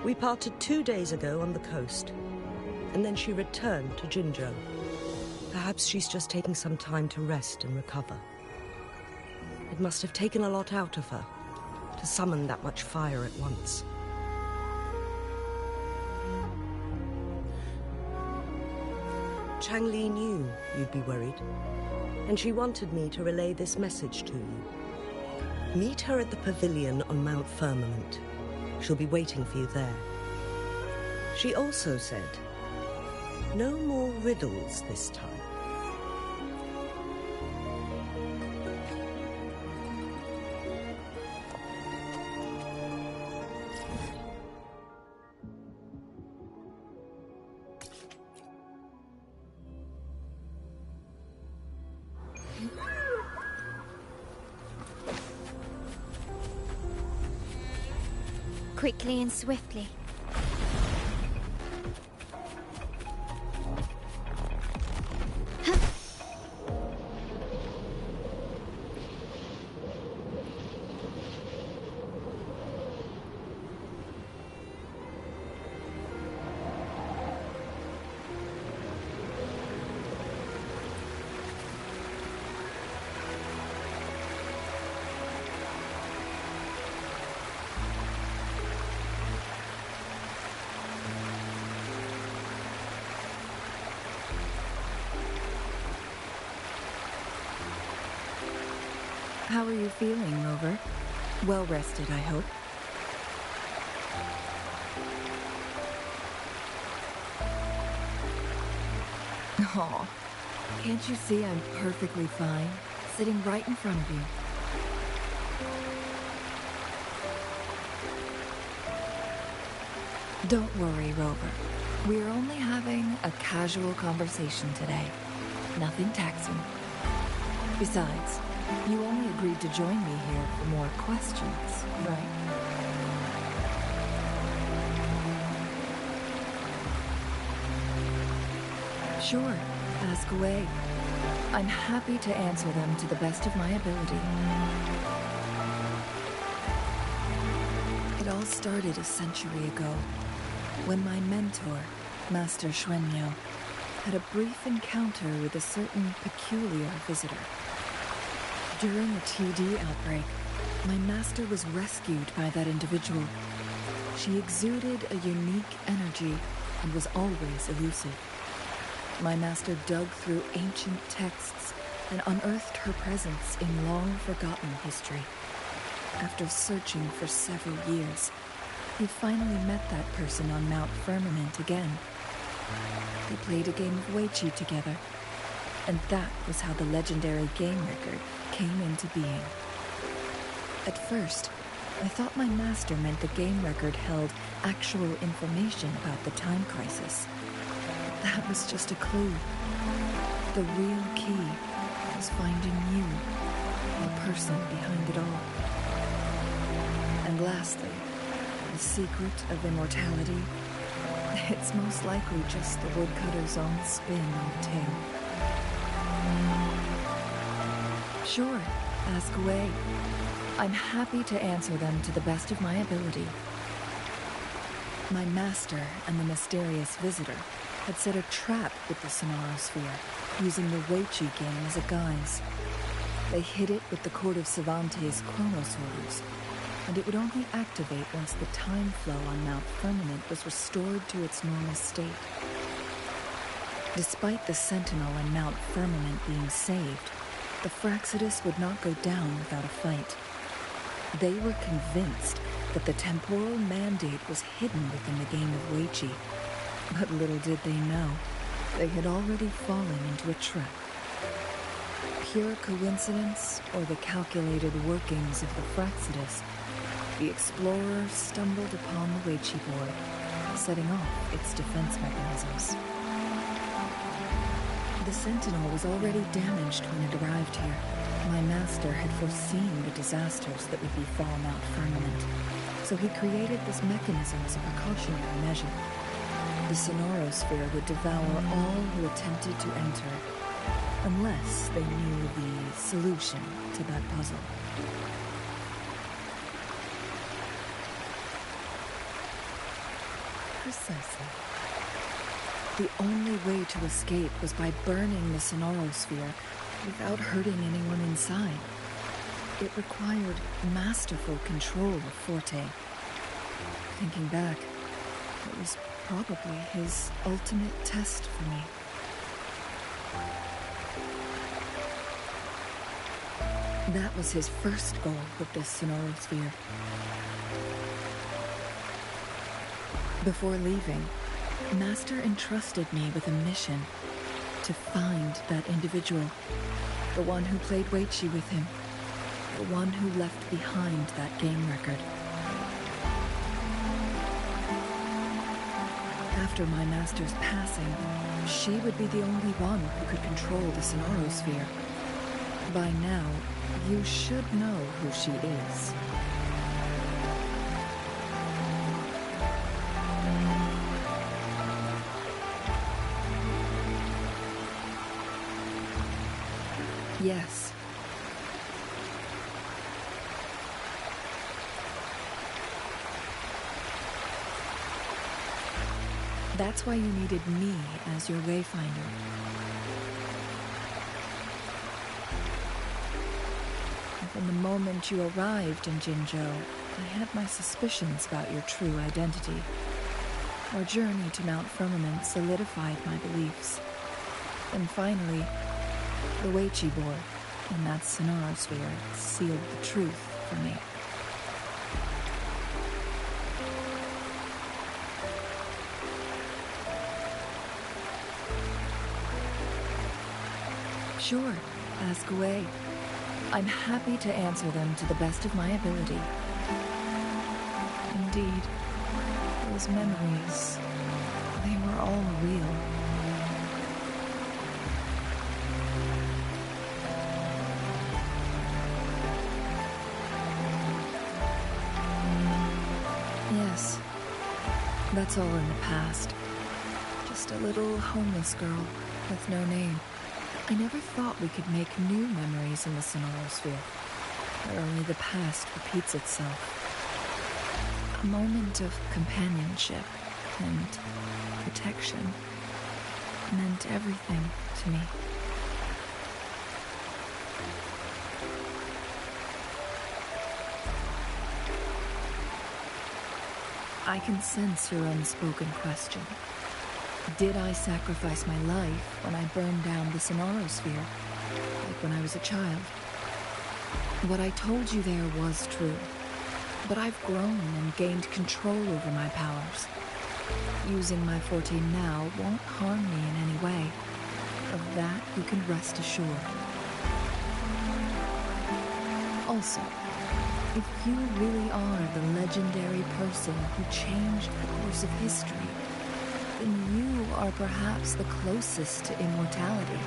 We parted 2 days ago on the coast, and then she returned to Jinzhou. Perhaps she's just taking some time to rest and recover. It must have taken a lot out of her to summon that much fire at once. Chang Li knew you'd be worried, and she wanted me to relay this message to you. Meet her at the pavilion on Mount Firmament. She'll be waiting for you there. She also said, no more riddles this time. Quickly and swiftly. How are you feeling, Rover? Well rested, I hope. Aw, can't you see I'm perfectly fine, sitting right in front of you? Don't worry, Rover. We're only having a casual conversation today. Nothing taxing. Besides, you only agreed to join me here for more questions, right? Sure, ask away. I'm happy to answer them to the best of my ability. It all started a century ago, when my mentor, Master Xuanmiao, had a brief encounter with a certain peculiar visitor. During a TD outbreak, my master was rescued by that individual. She exuded a unique energy and was always elusive. My master dug through ancient texts and unearthed her presence in long-forgotten history. After searching for several years, he finally met that person on Mount Firmament again. They played a game of Wei Qi together, and that was how the legendary game record came into being. At first, I thought my master meant the game record held actual information about the time crisis. That was just a clue. The real key was finding you, the person behind it all. And lastly, the secret of immortality. It's most likely just the woodcutter's own spin on the tale. Sure, ask away. I'm happy to answer them to the best of my ability. My master and the mysterious visitor had set a trap with the Sonorosphere, using the Wei Qi game as a guise. They hid it with the Court of Cervantes' Chronosaurs, and it would only activate once the time flow on Mount Firmament was restored to its normal state. Despite the Sentinel and Mount Firmament being saved, the Fraxidus would not go down without a fight. They were convinced that the temporal mandate was hidden within the game of Weiqi. But little did they know, they had already fallen into a trap. Pure coincidence or the calculated workings of the Fraxidus, the explorers stumbled upon the Weiqi board, setting off its defense mechanisms. The Sentinel was already damaged when it arrived here. My master had foreseen the disasters that would befall Mount Firmament, so he created this mechanism as a precautionary measure. The Sonorosphere would devour all who attempted to enter, unless they knew the solution to that puzzle. Precisely. The only way to escape was by burning the Sonorosphere without hurting anyone inside. It required masterful control of Forte. Thinking back, it was probably his ultimate test for me. That was his first goal with this Sonorosphere. Before leaving, Master entrusted me with a mission to find that individual, the one who played Weiqi with him, the one who left behind that game record. After my master's passing, she would be the only one who could control the Sonorosphere. By now, you should know who she is. Yes. That's why you needed me as your wayfinder. From the moment you arrived in Jinzhou, I had my suspicions about your true identity. Our journey to Mount Firmament solidified my beliefs. And finally, the Weiqi board and that Sonorosphere sealed the truth for me. Sure, ask away. I'm happy to answer them to the best of my ability. Indeed, those memories, they were all real. Yes, that's all in the past. Just a little homeless girl with no name. I never thought we could make new memories in the Sonorosphere, where only the past repeats itself. A moment of companionship and protection meant everything to me. I can sense your unspoken question. Did I sacrifice my life when I burned down the Sonorosphere, like when I was a child? What I told you there was true, but I've grown and gained control over my powers. Using my Forte now won't harm me in any way. Of that you can rest assured. Also, if you really are the legendary person who changed the course of history, then you are perhaps the closest to immortality,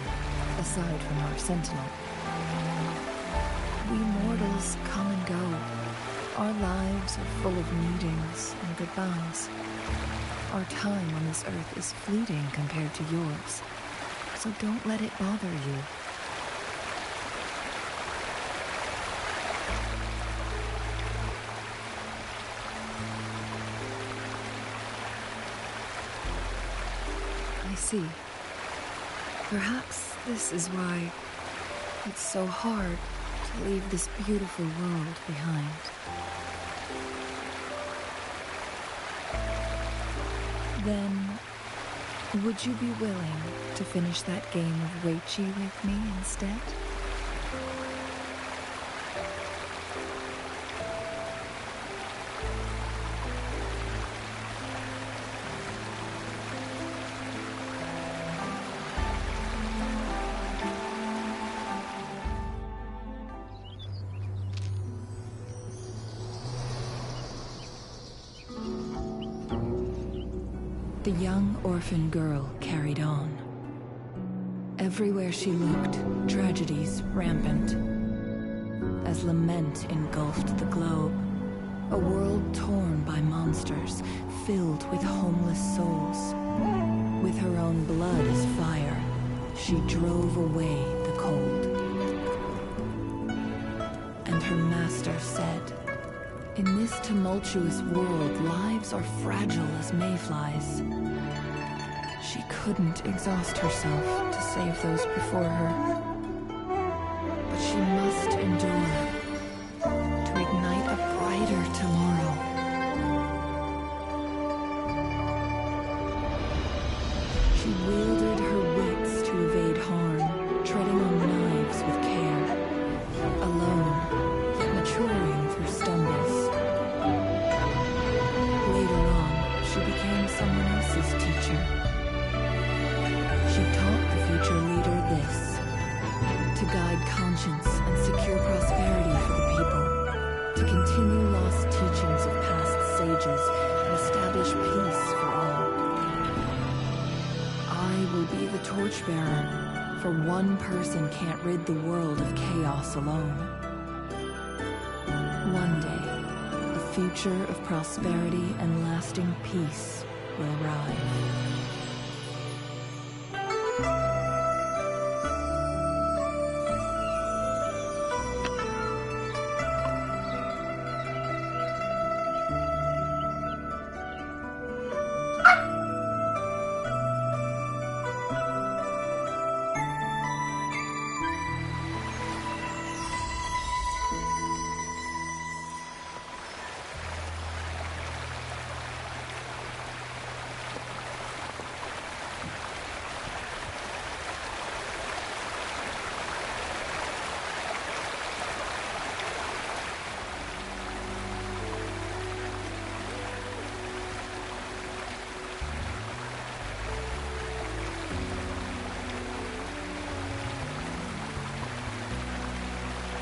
aside from our Sentinel. We mortals come and go. Our lives are full of meetings and goodbyes. Our time on this earth is fleeting compared to yours, so don't let it bother you. I see. Perhaps this is why it's so hard to leave this beautiful world behind. Then, would you be willing to finish that game of Weiqi with me instead? The young orphan girl carried on. Everywhere she looked, tragedies rampant. As lament engulfed the globe, a world torn by monsters, filled with homeless souls. With her own blood as fire, she drove away the cold. And her master said, "In this tumultuous world, lives are fragile as mayflies." She couldn't exhaust herself to save those before her. But she must endure to ignite a brighter tomorrow. She wielded her wits to evade harm, treading on knives with care. Alone, yet maturing through stumbles. Later on, she became someone else's teacher. She taught the future leader this: to guide conscience and secure prosperity for the people, to continue lost teachings of past sages and establish peace for all. I will be the torchbearer, for one person can't rid the world of chaos alone. One day, a future of prosperity and lasting peace will arrive.